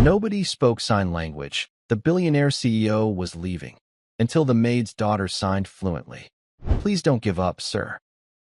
Nobody spoke sign language. The billionaire CEO was leaving, until the maid's daughter signed fluently. "Please don't give up, sir."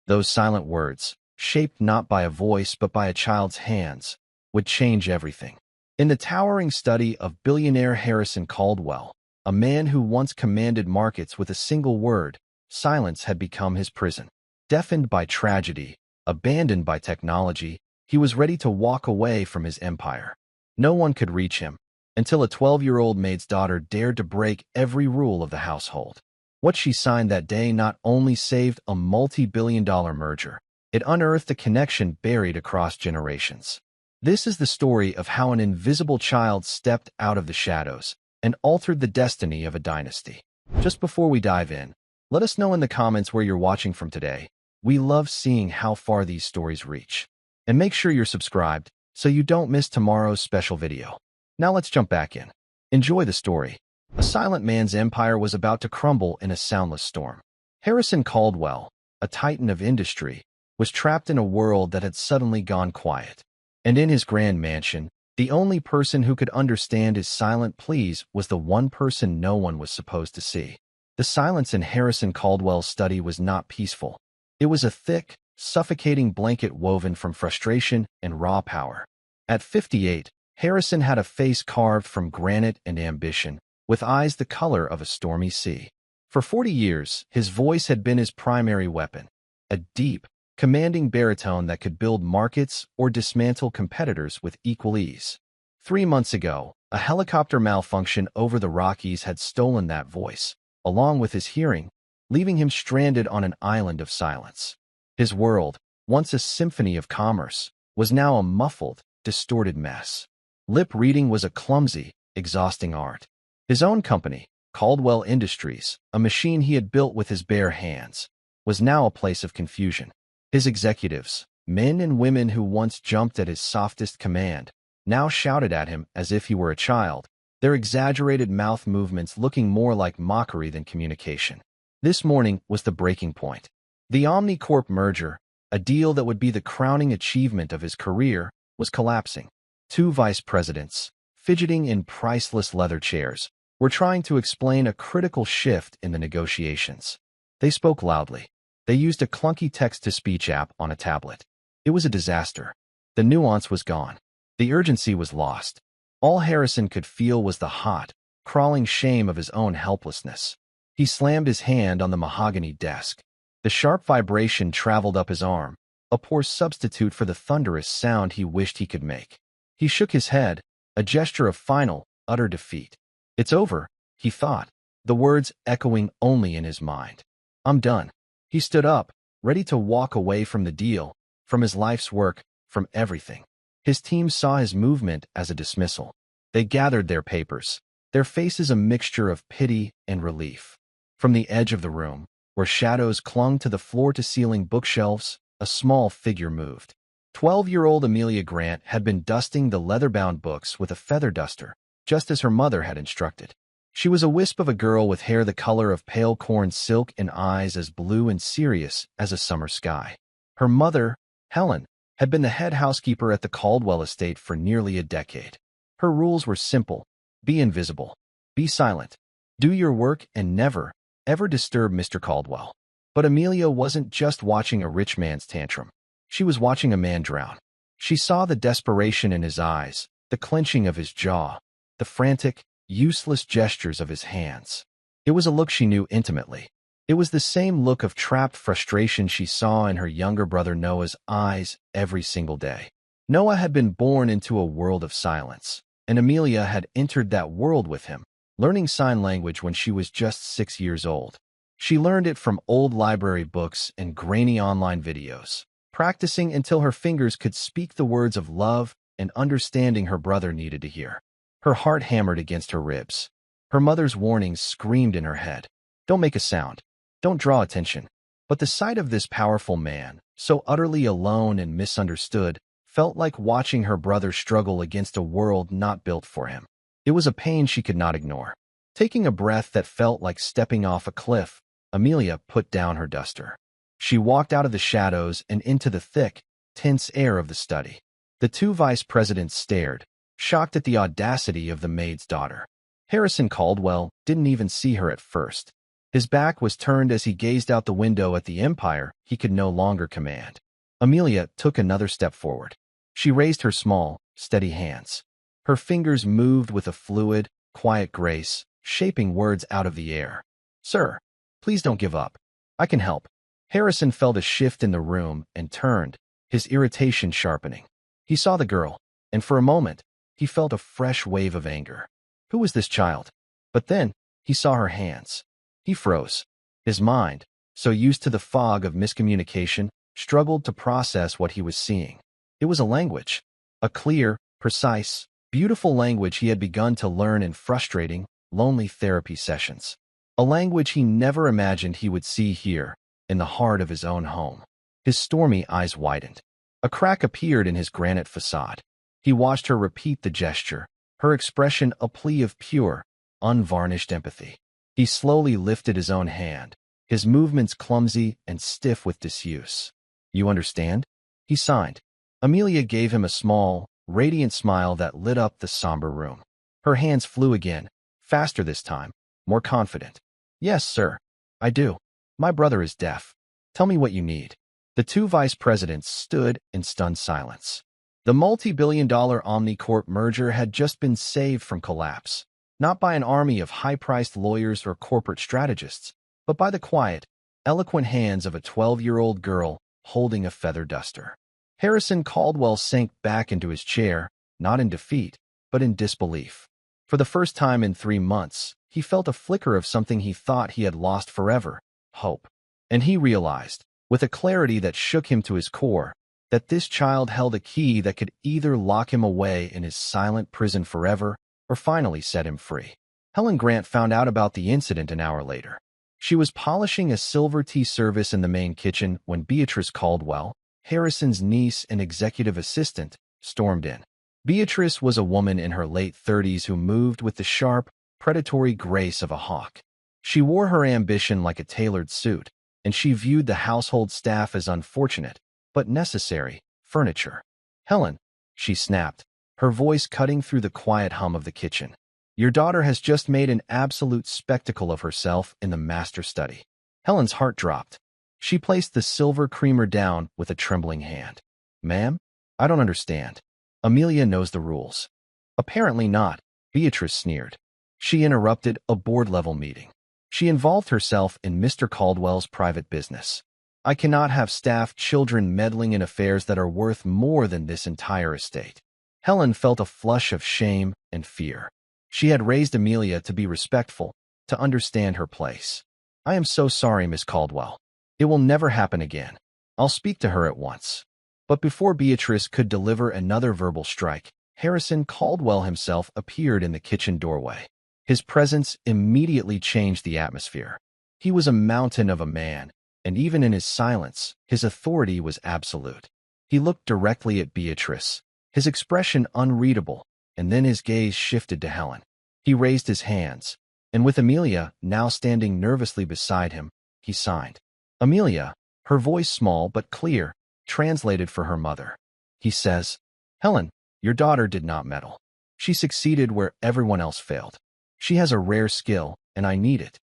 Those silent words, shaped not by a voice but by a child's hands, would change everything. In the towering study of billionaire Harrison Caldwell, a man who once commanded markets with a single word, silence had become his prison. Deafened by tragedy, abandoned by technology, he was ready to walk away from his empire. No one could reach him, until a 12-year-old maid's daughter dared to break every rule of the household. What she signed that day not only saved a multi-billion-dollar merger, it unearthed a connection buried across generations. This is the story of how an invisible child stepped out of the shadows and altered the destiny of a dynasty. Just before we dive in, let us know in the comments where you're watching from today. We love seeing how far these stories reach. And make sure you're subscribed so you don't miss tomorrow's special video. Now let's jump back in. Enjoy the story. A silent man's empire was about to crumble in a soundless storm. Harrison Caldwell, a titan of industry, was trapped in a world that had suddenly gone quiet. And in his grand mansion, the only person who could understand his silent pleas was the one person no one was supposed to see. The silence in Harrison Caldwell's study was not peaceful. It was a thick, suffocating blanket woven from frustration and raw power. At 58, Harrison had a face carved from granite and ambition, with eyes the color of a stormy sea. For 40 years, his voice had been his primary weapon, a deep, commanding baritone that could build markets or dismantle competitors with equal ease. 3 months ago, a helicopter malfunction over the Rockies had stolen that voice, along with his hearing, leaving him stranded on an island of silence. His world, once a symphony of commerce, was now a muffled, distorted mess. Lip reading was a clumsy, exhausting art. His own company, Caldwell Industries, a machine he had built with his bare hands, was now a place of confusion. His executives, men and women who once jumped at his softest command, now shouted at him as if he were a child, their exaggerated mouth movements looking more like mockery than communication. This morning was the breaking point. The Omnicorp merger, a deal that would be the crowning achievement of his career, was collapsing. 2 vice presidents, fidgeting in priceless leather chairs, were trying to explain a critical shift in the negotiations. They spoke loudly. They used a clunky text-to-speech app on a tablet. It was a disaster. The nuance was gone. The urgency was lost. All Harrison could feel was the hot, crawling shame of his own helplessness. He slammed his hand on the mahogany desk. The sharp vibration traveled up his arm, a poor substitute for the thunderous sound he wished he could make. He shook his head, a gesture of final, utter defeat. "It's over," he thought, the words echoing only in his mind. "I'm done." He stood up, ready to walk away from the deal, from his life's work, from everything. His team saw his movement as a dismissal. They gathered their papers, their faces a mixture of pity and relief. From the edge of the room, where shadows clung to the floor-to-ceiling bookshelves, a small figure moved. 12-year-old Amelia Grant had been dusting the leather-bound books with a feather duster, just as her mother had instructed. She was a wisp of a girl with hair the color of pale corn silk and eyes as blue and serious as a summer sky. Her mother, Helen, had been the head housekeeper at the Caldwell estate for nearly a decade. Her rules were simple: be invisible, be silent, do your work, and never, ever disturb Mr. Caldwell. But Amelia wasn't just watching a rich man's tantrum. She was watching a man drown. She saw the desperation in his eyes, the clenching of his jaw, the frantic, useless gestures of his hands. It was a look she knew intimately. It was the same look of trapped frustration she saw in her younger brother Noah's eyes every single day. Noah had been born into a world of silence, and Amelia had entered that world with him, learning sign language when she was just 6 years old. She learned it from old library books and grainy online videos, practicing until her fingers could speak the words of love and understanding her brother needed to hear. Her heart hammered against her ribs. Her mother's warnings screamed in her head. Don't make a sound. Don't draw attention. But the sight of this powerful man, so utterly alone and misunderstood, felt like watching her brother struggle against a world not built for him. It was a pain she could not ignore. Taking a breath that felt like stepping off a cliff, Amelia put down her duster. She walked out of the shadows and into the thick, tense air of the study. The 2 vice presidents stared, shocked at the audacity of the maid's daughter. Harrison Caldwell didn't even see her at first. His back was turned as he gazed out the window at the empire he could no longer command. Amelia took another step forward. She raised her small, steady hands. Her fingers moved with a fluid, quiet grace, shaping words out of the air. "Sir, please don't give up. I can help." Harrison felt a shift in the room and turned, his irritation sharpening. He saw the girl, and for a moment, he felt a fresh wave of anger. Who was this child? But then, he saw her hands. He froze. His mind, so used to the fog of miscommunication, struggled to process what he was seeing. It was a language. A clear, precise, beautiful language he had begun to learn in frustrating, lonely therapy sessions. A language he never imagined he would see here, in the heart of his own home. His stormy eyes widened. A crack appeared in his granite facade. He watched her repeat the gesture, her expression a plea of pure, unvarnished empathy. He slowly lifted his own hand, his movements clumsy and stiff with disuse. "You understand?" He signed. Amelia gave him a small, radiant smile that lit up the somber room. Her hands flew again, faster this time, more confident. "Yes, sir. I do. My brother is deaf. Tell me what you need." The two vice presidents stood in stunned silence. The multi-billion-dollar Omnicorp merger had just been saved from collapse, not by an army of high-priced lawyers or corporate strategists, but by the quiet, eloquent hands of a 12-year-old girl holding a feather duster. Harrison Caldwell sank back into his chair, not in defeat, but in disbelief. For the first time in 3 months, he felt a flicker of something he thought he had lost forever: hope. And he realized, with a clarity that shook him to his core, that this child held a key that could either lock him away in his silent prison forever or finally set him free. Helen Grant found out about the incident an hour later. She was polishing a silver tea service in the main kitchen when Beatrice Caldwell, Harrison's niece and executive assistant, stormed in. Beatrice was a woman in her late 30s who moved with the sharp, predatory grace of a hawk. She wore her ambition like a tailored suit, and she viewed the household staff as unfortunate, but necessary, furniture. "Helen," she snapped, her voice cutting through the quiet hum of the kitchen. "Your daughter has just made an absolute spectacle of herself in the master study." Helen's heart dropped. She placed the silver creamer down with a trembling hand. "Ma'am, I don't understand. Amelia knows the rules." "Apparently not," Beatrice sneered. She interrupted a board-level meeting. She involved herself in Mr. Caldwell's private business. "I cannot have staff children meddling in affairs that are worth more than this entire estate." Helen felt a flush of shame and fear. She had raised Amelia to be respectful, to understand her place. "I am so sorry, Miss Caldwell. It will never happen again. I'll speak to her at once." But before Beatrice could deliver another verbal strike, Harrison Caldwell himself appeared in the kitchen doorway. His presence immediately changed the atmosphere. He was a mountain of a man, and even in his silence, his authority was absolute. He looked directly at Beatrice, his expression unreadable, and then his gaze shifted to Helen. He raised his hands, and with Amelia now standing nervously beside him, he signed. Amelia, her voice small but clear, translated for her mother. He says, "Helen, your daughter did not meddle. She succeeded where everyone else failed. She has a rare skill, and I need it."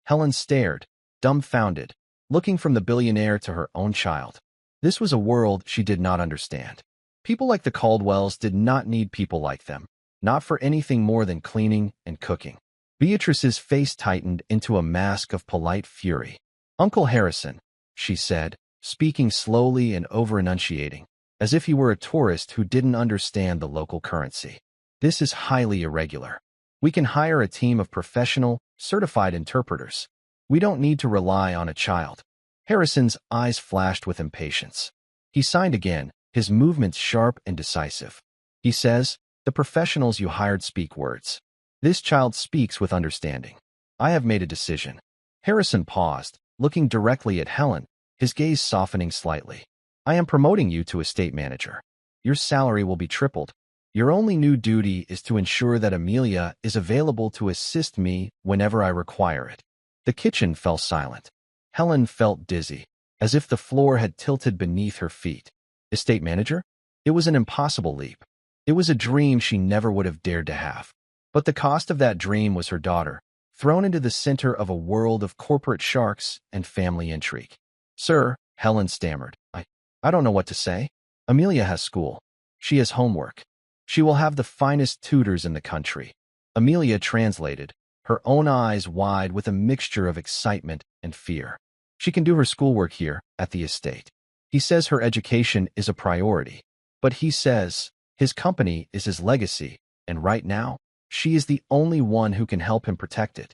Helen stared, dumbfounded, looking from the billionaire to her own child. This was a world she did not understand. People like the Caldwells did not need people like them, not for anything more than cleaning and cooking. Beatrice's face tightened into a mask of polite fury. "Uncle Harrison," she said, speaking slowly and over-enunciating, as if he were a tourist who didn't understand the local currency. "This is highly irregular. We can hire a team of professional, certified interpreters. We don't need to rely on a child." Harrison's eyes flashed with impatience. He signed again, his movements sharp and decisive. He says, "The professionals you hired speak words. This child speaks with understanding. I have made a decision." Harrison paused, looking directly at Helen, his gaze softening slightly. "I am promoting you to estate manager. Your salary will be tripled. Your only new duty is to ensure that Amelia is available to assist me whenever I require it." The kitchen fell silent. Helen felt dizzy, as if the floor had tilted beneath her feet. Estate manager? It was an impossible leap. It was a dream she never would have dared to have. But the cost of that dream was her daughter, thrown into the center of a world of corporate sharks and family intrigue. Sir, Helen stammered, I don't know what to say. Amelia has school. She has homework. She will have the finest tutors in the country. Amelia translated, her own eyes wide with a mixture of excitement and fear. She can do her schoolwork here at the estate. He says her education is a priority. But he says his company is his legacy, and right now, she is the only one who can help him protect it.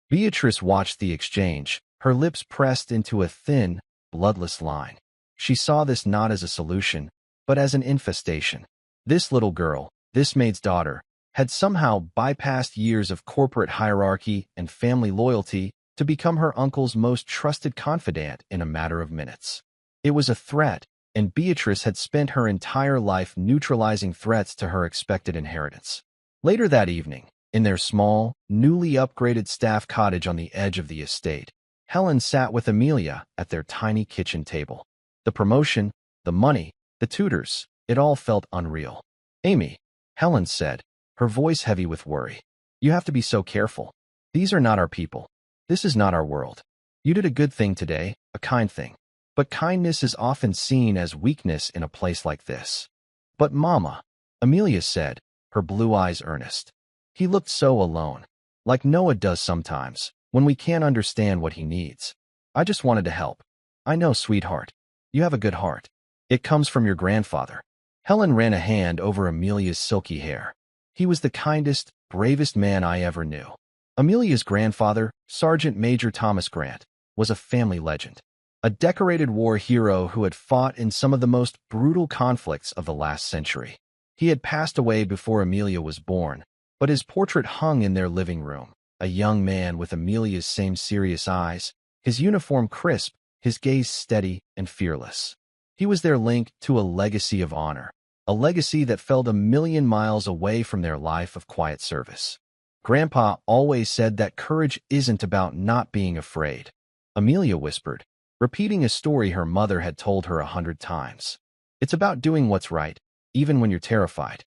Beatrice watched the exchange, her lips pressed into a thin, bloodless line. She saw this not as a solution, but as an infestation. This little girl, this maid's daughter, had somehow bypassed years of corporate hierarchy and family loyalty to become her uncle's most trusted confidant in a matter of minutes. It was a threat, and Beatrice had spent her entire life neutralizing threats to her expected inheritance. Later that evening, in their small, newly upgraded staff cottage on the edge of the estate, Helen sat with Amelia at their tiny kitchen table. The promotion, the money, the tutors, it all felt unreal. Amy, Helen said, her voice heavy with worry. You have to be so careful. These are not our people. This is not our world. You did a good thing today, a kind thing. But kindness is often seen as weakness in a place like this. But Mama, Amelia said, her blue eyes earnest. He looked so alone, like Noah does sometimes, when we can't understand what he needs. I just wanted to help. I know, sweetheart. You have a good heart. It comes from your grandfather. Helen ran a hand over Amelia's silky hair. He was the kindest, bravest man I ever knew. Amelia's grandfather, Sergeant Major Thomas Grant, was a family legend. A decorated war hero who had fought in some of the most brutal conflicts of the last century. He had passed away before Amelia was born, but his portrait hung in their living room, a young man with Amelia's same serious eyes, his uniform crisp, his gaze steady and fearless. He was their link to a legacy of honor, a legacy that felt a million miles away from their life of quiet service. Grandpa always said that courage isn't about not being afraid. Amelia whispered, repeating a story her mother had told her 100 times. It's about doing what's right, even when you're terrified.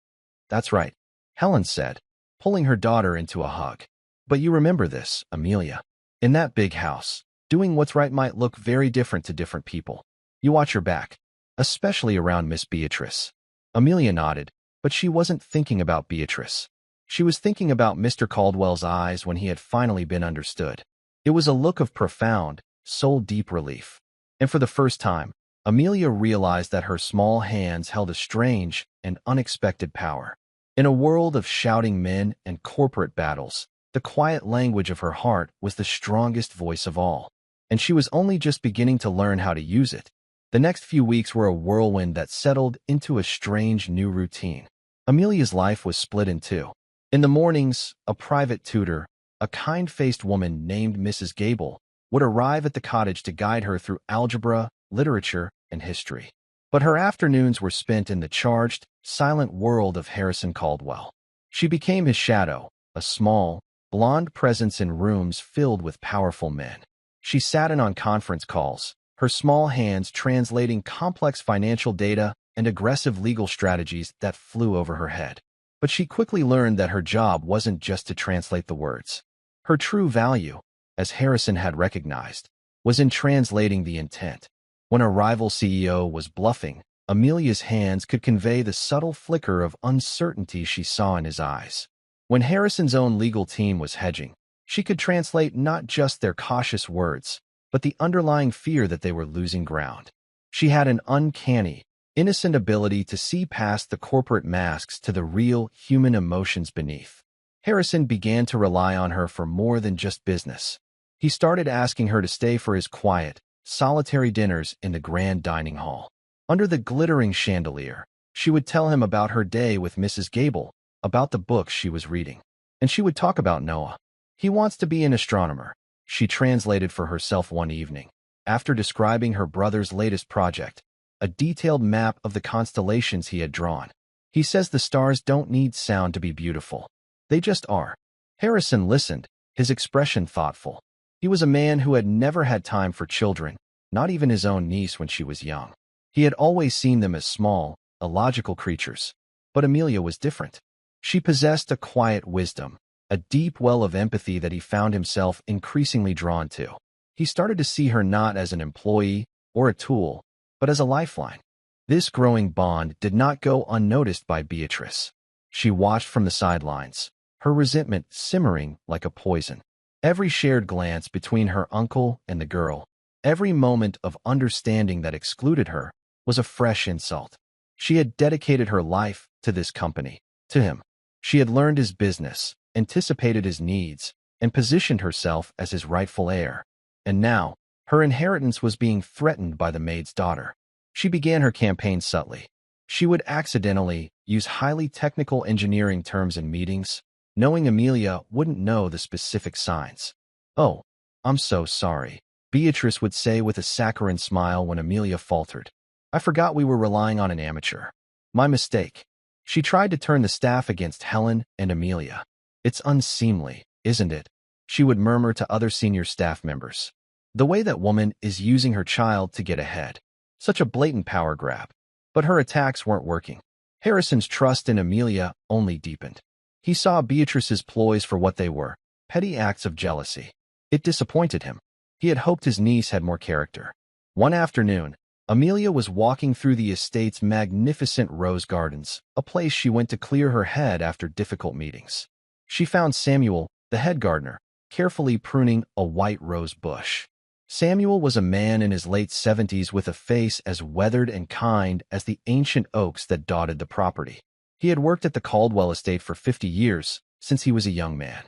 That's right, Helen said, pulling her daughter into a hug. But you remember this, Amelia. In that big house, doing what's right might look very different to different people. You watch your back, especially around Miss Beatrice. Amelia nodded, but she wasn't thinking about Beatrice. She was thinking about Mr. Caldwell's eyes when he had finally been understood. It was a look of profound, soul-deep relief. And for the first time, Amelia realized that her small hands held a strange and unexpected power. In a world of shouting men and corporate battles, the quiet language of her heart was the strongest voice of all. And she was only just beginning to learn how to use it. The next few weeks were a whirlwind that settled into a strange new routine. Amelia's life was split in two. In the mornings, a private tutor, a kind-faced woman named Mrs. Gable, would arrive at the cottage to guide her through algebra, literature, and history. But her afternoons were spent in the charged, silent world of Harrison Caldwell. She became his shadow, a small, blonde presence in rooms filled with powerful men. She sat in on conference calls, her small hands translating complex financial data and aggressive legal strategies that flew over her head. But she quickly learned that her job wasn't just to translate the words. Her true value, as Harrison had recognized, was in translating the intent. When a rival CEO was bluffing, Amelia's hands could convey the subtle flicker of uncertainty she saw in his eyes. When Harrison's own legal team was hedging, she could translate not just their cautious words, but the underlying fear that they were losing ground. She had an uncanny, innocent ability to see past the corporate masks to the real human emotions beneath. Harrison began to rely on her for more than just business. He started asking her to stay for his quiet, solitary dinners in the grand dining hall. Under the glittering chandelier, she would tell him about her day with Mrs. Gable, about the books she was reading. And she would talk about Noah. He wants to be an astronomer, she translated for herself one evening, after describing her brother's latest project, a detailed map of the constellations he had drawn. He says the stars don't need sound to be beautiful. They just are. Harrison listened, his expression thoughtful. He was a man who had never had time for children, not even his own niece when she was young. He had always seen them as small, illogical creatures. But Amelia was different. She possessed a quiet wisdom, a deep well of empathy that he found himself increasingly drawn to. He started to see her not as an employee or a tool, but as a lifeline. This growing bond did not go unnoticed by Beatrice. She watched from the sidelines, her resentment simmering like a poison. Every shared glance between her uncle and the girl, every moment of understanding that excluded her, was a fresh insult. She had dedicated her life to this company, to him. She had learned his business, anticipated his needs, and positioned herself as his rightful heir. And now, her inheritance was being threatened by the maid's daughter. She began her campaign subtly. She would accidentally use highly technical engineering terms in meetings, knowing Amelia wouldn't know the specific signs. "Oh, I'm so sorry," Beatrice would say with a saccharine smile when Amelia faltered. "I forgot we were relying on an amateur. My mistake." She tried to turn the staff against Helen and Amelia. "It's unseemly, isn't it?" she would murmur to other senior staff members. "The way that woman is using her child to get ahead. Such a blatant power grab." But her attacks weren't working. Harrison's trust in Amelia only deepened. He saw Beatrice's ploys for what they were, petty acts of jealousy. It disappointed him. He had hoped his niece had more character. One afternoon, Amelia was walking through the estate's magnificent rose gardens, a place she went to clear her head after difficult meetings. She found Samuel, the head gardener, carefully pruning a white rose bush. Samuel was a man in his late 70s with a face as weathered and kind as the ancient oaks that dotted the property. He had worked at the Caldwell estate for 50 years, since he was a young man.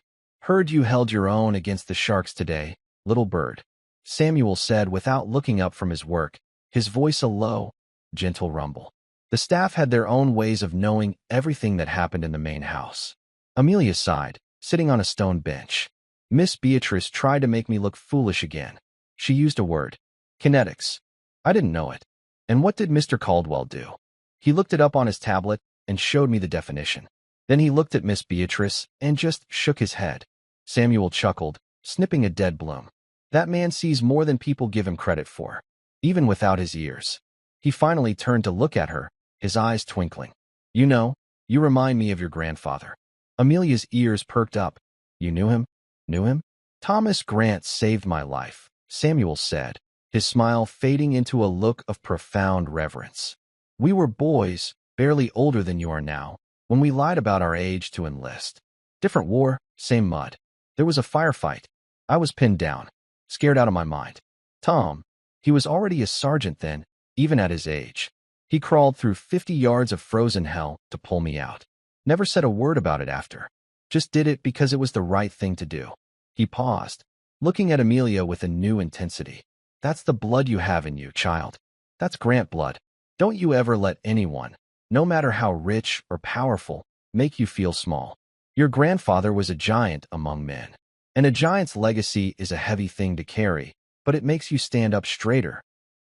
"Heard you held your own against the sharks today, little bird," Samuel said without looking up from his work, his voice a low, gentle rumble. The staff had their own ways of knowing everything that happened in the main house. Amelia sighed, sitting on a stone bench. "Miss Beatrice tried to make me look foolish again. She used a word. Kinetics. I didn't know it. And what did Mr. Caldwell do? He looked it up on his tablet and showed me the definition. Then he looked at Miss Beatrice and just shook his head." Samuel chuckled, snipping a dead bloom. "That man sees more than people give him credit for, even without his ears." He finally turned to look at her, his eyes twinkling. "You know, you remind me of your grandfather." Amelia's ears perked up. "You knew him? Knew him?" "Thomas Grant saved my life," Samuel said, his smile fading into a look of profound reverence. "We were boys, barely older than you are now, when we lied about our age to enlist. Different war, same mud. There was a firefight. I was pinned down, scared out of my mind. Tom, he was already a sergeant then, even at his age. He crawled through 50 yards of frozen hell to pull me out. Never said a word about it after. Just did it because it was the right thing to do." He paused, looking at Amelia with a new intensity. "That's the blood you have in you, child. That's Grant blood. Don't you ever let anyone, no matter how rich or powerful, make you feel small. Your grandfather was a giant among men. And a giant's legacy is a heavy thing to carry, but it makes you stand up straighter."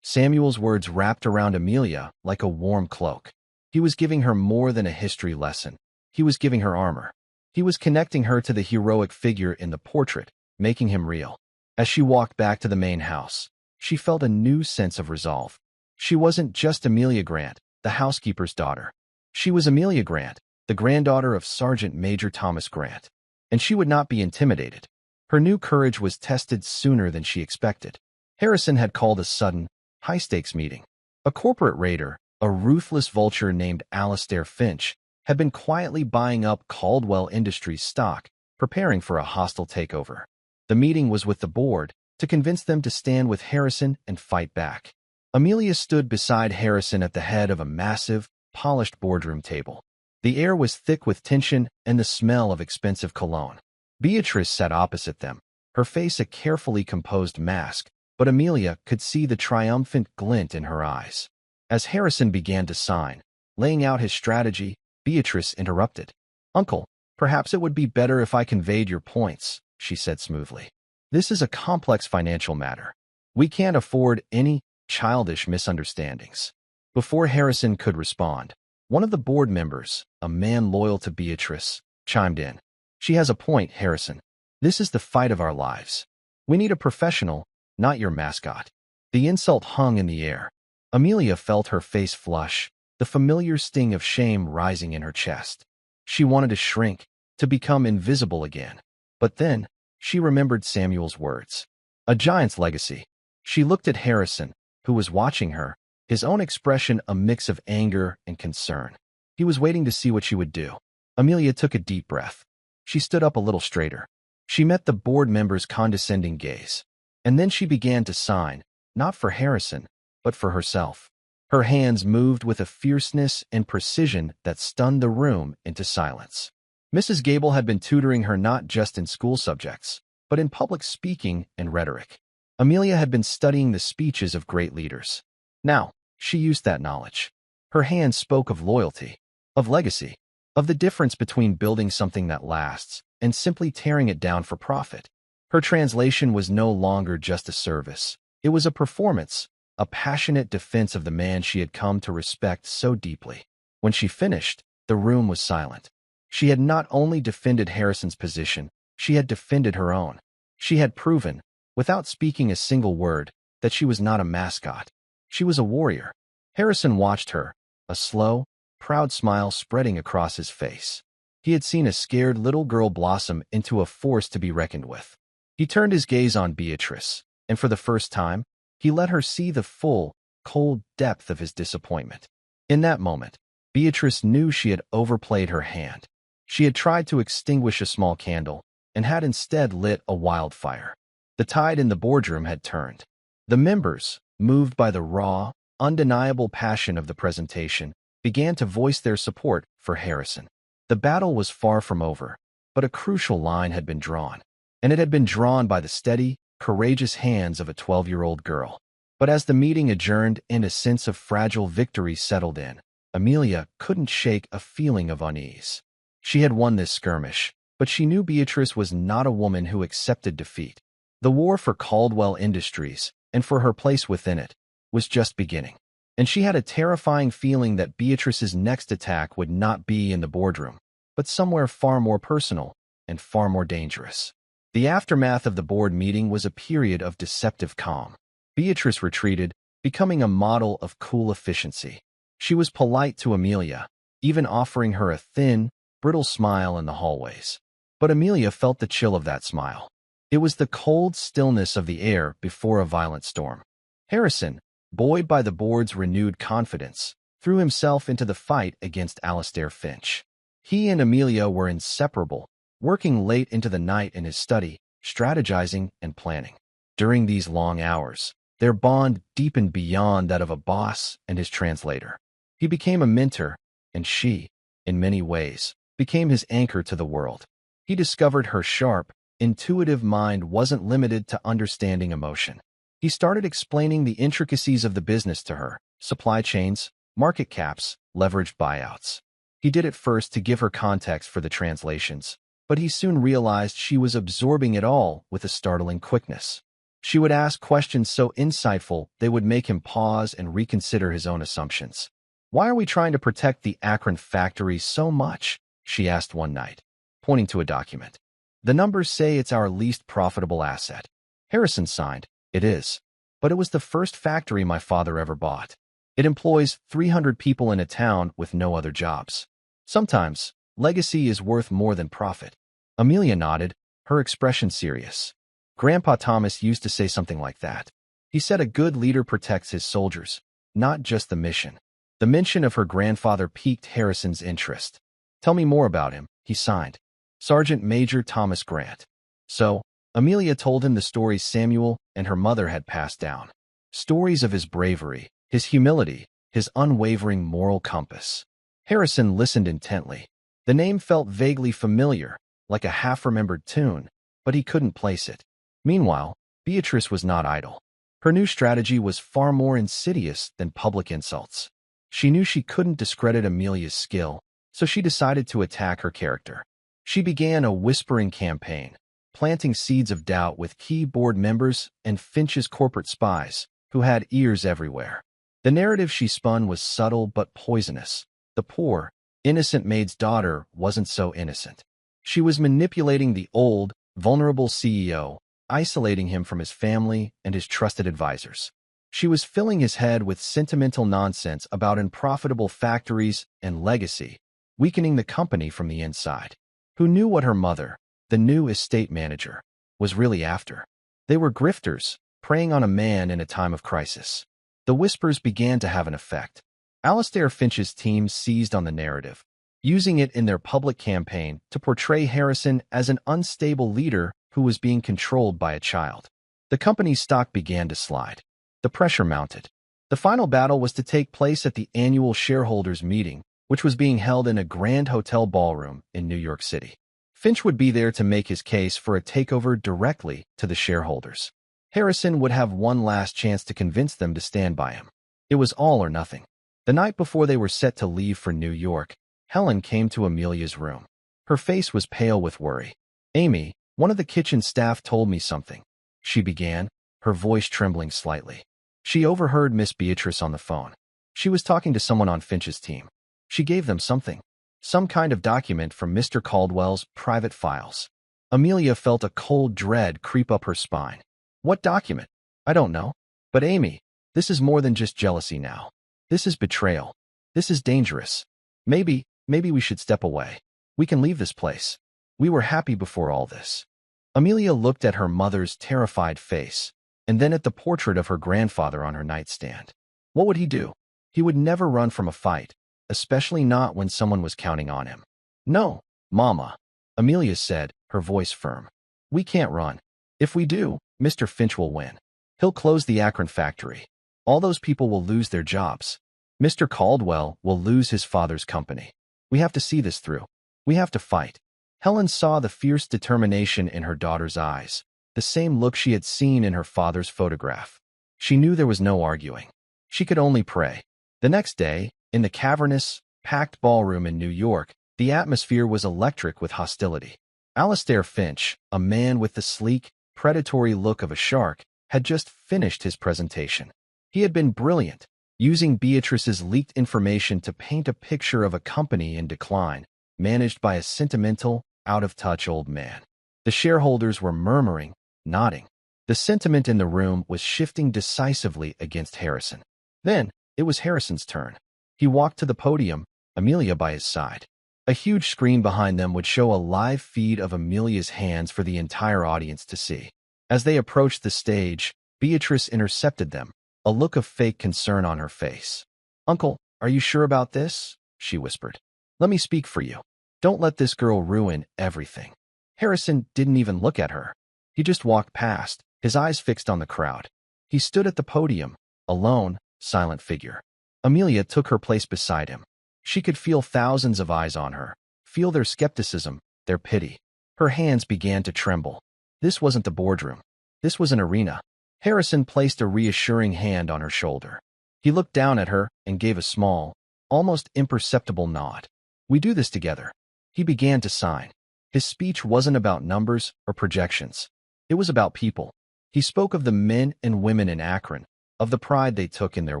Samuel's words wrapped around Amelia like a warm cloak. He was giving her more than a history lesson. He was giving her armor. He was connecting her to the heroic figure in the portrait, making him real. As she walked back to the main house, she felt a new sense of resolve. She wasn't just Amelia Grant, the housekeeper's daughter. She was Amelia Grant, the granddaughter of Sergeant Major Thomas Grant. And she would not be intimidated. Her new courage was tested sooner than she expected. Harrison had called a sudden, high-stakes meeting. A corporate raider, a ruthless vulture named Alastair Finch, had been quietly buying up Caldwell Industries stock, preparing for a hostile takeover. The meeting was with the board, to convince them to stand with Harrison and fight back. Amelia stood beside Harrison at the head of a massive, polished boardroom table. The air was thick with tension and the smell of expensive cologne. Beatrice sat opposite them, her face a carefully composed mask, but Amelia could see the triumphant glint in her eyes. As Harrison began to sign, laying out his strategy, Beatrice interrupted. "Uncle, perhaps it would be better if I conveyed your points," she said smoothly. "This is a complex financial matter. We can't afford any childish misunderstandings." Before Harrison could respond, one of the board members, a man loyal to Beatrice, chimed in. "She has a point, Harrison. This is the fight of our lives. We need a professional, not your mascot." The insult hung in the air. Amelia felt her face flush, the familiar sting of shame rising in her chest. She wanted to shrink, to become invisible again. But then, she remembered Samuel's words. A giant's legacy. She looked at Harrison, who was watching her, his own expression a mix of anger and concern. He was waiting to see what she would do. Amelia took a deep breath. She stood up a little straighter. She met the board member's condescending gaze. And then she began to sign, not for Harrison, but for herself. Her hands moved with a fierceness and precision that stunned the room into silence. Mrs. Gable had been tutoring her not just in school subjects, but in public speaking and rhetoric. Amelia had been studying the speeches of great leaders. Now, she used that knowledge. Her hands spoke of loyalty, of legacy, of the difference between building something that lasts and simply tearing it down for profit. Her translation was no longer just a service. It was a performance, a passionate defense of the man she had come to respect so deeply. When she finished, the room was silent. She had not only defended Harrison's position, she had defended her own. She had proven, without speaking a single word, that she was not a mascot. She was a warrior. Harrison watched her, a slow, proud smile spreading across his face. He had seen a scared little girl blossom into a force to be reckoned with. He turned his gaze on Beatrice, and for the first time, he let her see the full, cold depth of his disappointment. In that moment, Beatrice knew she had overplayed her hand. She had tried to extinguish a small candle, and had instead lit a wildfire. The tide in the boardroom had turned. The members, moved by the raw, undeniable passion of the presentation, began to voice their support for Harrison. The battle was far from over, but a crucial line had been drawn, and it had been drawn by the steady, courageous hands of a 12-year-old girl. But as the meeting adjourned and a sense of fragile victory settled in, Amelia couldn't shake a feeling of unease. She had won this skirmish, but she knew Beatrice was not a woman who accepted defeat. The war for Caldwell Industries, and for her place within it, was just beginning. And she had a terrifying feeling that Beatrice's next attack would not be in the boardroom, but somewhere far more personal and far more dangerous. The aftermath of the board meeting was a period of deceptive calm. Beatrice retreated, becoming a model of cool efficiency. She was polite to Amelia, even offering her a thin, brittle smile in the hallways. But Amelia felt the chill of that smile. It was the cold stillness of the air before a violent storm. Harrison, buoyed by the board's renewed confidence, threw himself into the fight against Alistair Finch. He and Amelia were inseparable, working late into the night in his study, strategizing and planning. During these long hours, their bond deepened beyond that of a boss and his translator. He became a mentor, and she, in many ways, became his anchor to the world. He discovered her sharp, intuitive mind wasn't limited to understanding emotion. He started explaining the intricacies of the business to her, supply chains, market caps, leveraged buyouts. He did it first to give her context for the translations, but he soon realized she was absorbing it all with a startling quickness. She would ask questions so insightful they would make him pause and reconsider his own assumptions. "Why are we trying to protect the Akron factory so much?" she asked one night, pointing to a document. "The numbers say it's our least profitable asset." Harrison signed. "It is. But it was the first factory my father ever bought. It employs 300 people in a town with no other jobs. Sometimes, legacy is worth more than profit." Amelia nodded, her expression serious. "Grandpa Thomas used to say something like that. He said a good leader protects his soldiers, not just the mission." The mention of her grandfather piqued Harrison's interest. "Tell me more about him," he signed. "Sergeant Major Thomas Grant." So, Amelia told him the stories Samuel and her mother had passed down. Stories of his bravery, his humility, his unwavering moral compass. Harrison listened intently. The name felt vaguely familiar, like a half-remembered tune, but he couldn't place it. Meanwhile, Beatrice was not idle. Her new strategy was far more insidious than public insults. She knew she couldn't discredit Amelia's skill, so she decided to attack her character. She began a whispering campaign, planting seeds of doubt with key board members and Finch's corporate spies, who had ears everywhere. The narrative she spun was subtle but poisonous. The poor, innocent maid's daughter wasn't so innocent. She was manipulating the old, vulnerable CEO, isolating him from his family and his trusted advisors. She was filling his head with sentimental nonsense about unprofitable factories and legacy, weakening the company from the inside. Who knew what her mother, the new estate manager, was really after? They were grifters, preying on a man in a time of crisis. The whispers began to have an effect. Alastair Finch's team seized on the narrative, using it in their public campaign to portray Harrison as an unstable leader who was being controlled by a child. The company's stock began to slide. The pressure mounted. The final battle was to take place at the annual shareholders' meeting, which was being held in a grand hotel ballroom in New York City. Finch would be there to make his case for a takeover directly to the shareholders. Harrison would have one last chance to convince them to stand by him. It was all or nothing. The night before they were set to leave for New York, Helen came to Amelia's room. Her face was pale with worry. "Amy, one of the kitchen staff told me something," she began, her voice trembling slightly. She overheard Miss Beatrice on the phone. She was talking to someone on Finch's team. She gave them something. Some kind of document from Mr. Caldwell's private files. Amelia felt a cold dread creep up her spine. What document? I don't know. But Amy, this is more than just jealousy now. This is betrayal. This is dangerous. Maybe we should step away. We can leave this place. We were happy before all this. Amelia looked at her mother's terrified face, and then at the portrait of her grandfather on her nightstand. What would he do? He would never run from a fight, especially not when someone was counting on him. "No, Mama," Amelia said, her voice firm. "We can't run. If we do, Mr. Finch will win. He'll close the Akron factory. All those people will lose their jobs. Mr. Caldwell will lose his father's company. We have to see this through. We have to fight." Helen saw the fierce determination in her daughter's eyes, the same look she had seen in her father's photograph. She knew there was no arguing. She could only pray. The next day, in the cavernous, packed ballroom in New York, the atmosphere was electric with hostility. Alastair Finch, a man with the sleek, predatory look of a shark, had just finished his presentation. He had been brilliant, using Beatrice's leaked information to paint a picture of a company in decline, managed by a sentimental, out-of-touch old man. The shareholders were murmuring, nodding. The sentiment in the room was shifting decisively against Harrison. Then, it was Harrison's turn. He walked to the podium, Amelia by his side. A huge screen behind them would show a live feed of Amelia's hands for the entire audience to see. As they approached the stage, Beatrice intercepted them, a look of fake concern on her face. "Uncle, are you sure about this?" she whispered. "Let me speak for you. Don't let this girl ruin everything." Harrison didn't even look at her. He just walked past, his eyes fixed on the crowd. He stood at the podium, a lone, silent figure. Amelia took her place beside him. She could feel thousands of eyes on her, feel their skepticism, their pity. Her hands began to tremble. This wasn't the boardroom. This was an arena. Harrison placed a reassuring hand on her shoulder. He looked down at her and gave a small, almost imperceptible nod. "We do this together." He began to sign. His speech wasn't about numbers or projections. It was about people. He spoke of the men and women in Akron, of the pride they took in their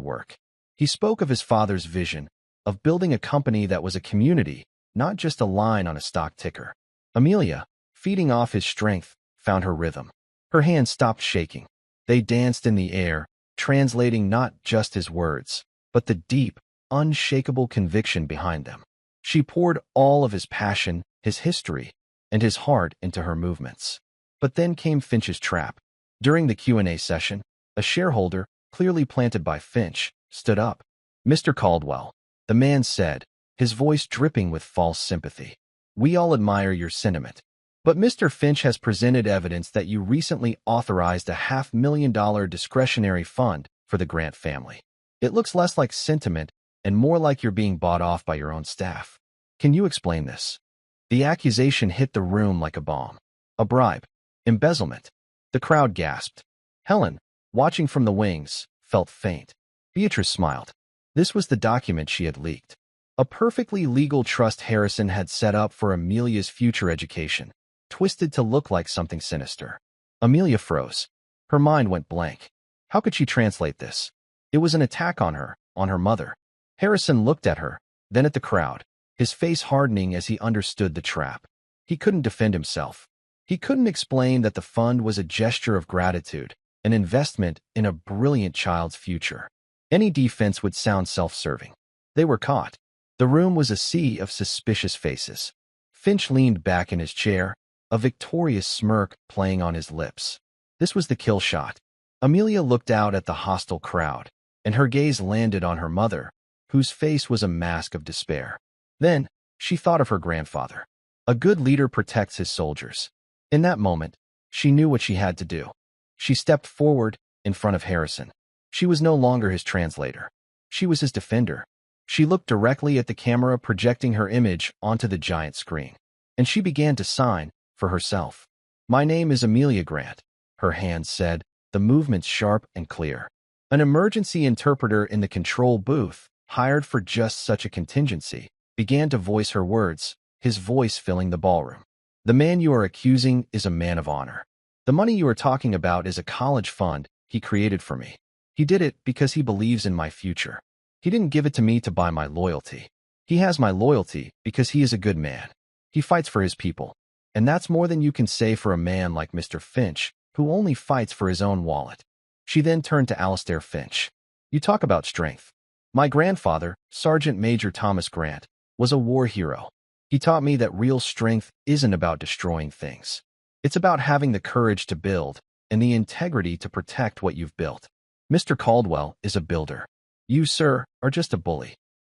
work. He spoke of his father's vision, of building a company that was a community, not just a line on a stock ticker. Amelia, feeding off his strength, found her rhythm. Her hands stopped shaking. They danced in the air, translating not just his words, but the deep, unshakable conviction behind them. She poured all of his passion, his history, and his heart into her movements. But then came Finch's trap. During the Q&A session, a shareholder, clearly planted by Finch, stood up. "Mr. Caldwell," the man said, his voice dripping with false sympathy. "We all admire your sentiment. But Mr. Finch has presented evidence that you recently authorized a $500,000 discretionary fund for the Grant family. It looks less like sentiment and more like you're being bought off by your own staff. Can you explain this?" The accusation hit the room like a bomb. A bribe. Embezzlement. The crowd gasped. Helen, watching from the wings, felt faint. Beatrice smiled. This was the document she had leaked. A perfectly legal trust Harrison had set up for Amelia's future education, twisted to look like something sinister. Amelia froze. Her mind went blank. How could she translate this? It was an attack on her mother. Harrison looked at her, then at the crowd, his face hardening as he understood the trap. He couldn't defend himself. He couldn't explain that the fund was a gesture of gratitude, an investment in a brilliant child's future. Any defense would sound self-serving. They were caught. The room was a sea of suspicious faces. Finch leaned back in his chair, a victorious smirk playing on his lips. This was the kill shot. Amelia looked out at the hostile crowd, and her gaze landed on her mother, whose face was a mask of despair. Then, she thought of her grandfather. A good leader protects his soldiers. In that moment, she knew what she had to do. She stepped forward in front of Harrison. She was no longer his translator. She was his defender. She looked directly at the camera projecting her image onto the giant screen, and she began to sign for herself. "My name is Amelia Grant," her hand said, the movements sharp and clear. An emergency interpreter in the control booth, hired for just such a contingency, began to voice her words, his voice filling the ballroom. "The man you are accusing is a man of honor. The money you are talking about is a college fund he created for me. He did it because he believes in my future. He didn't give it to me to buy my loyalty. He has my loyalty because he is a good man. He fights for his people. And that's more than you can say for a man like Mr. Finch, who only fights for his own wallet." She then turned to Alastair Finch. "You talk about strength. My grandfather, Sergeant Major Thomas Grant, was a war hero. He taught me that real strength isn't about destroying things. It's about having the courage to build and the integrity to protect what you've built. Mr. Caldwell is a builder. You, sir, are just a bully."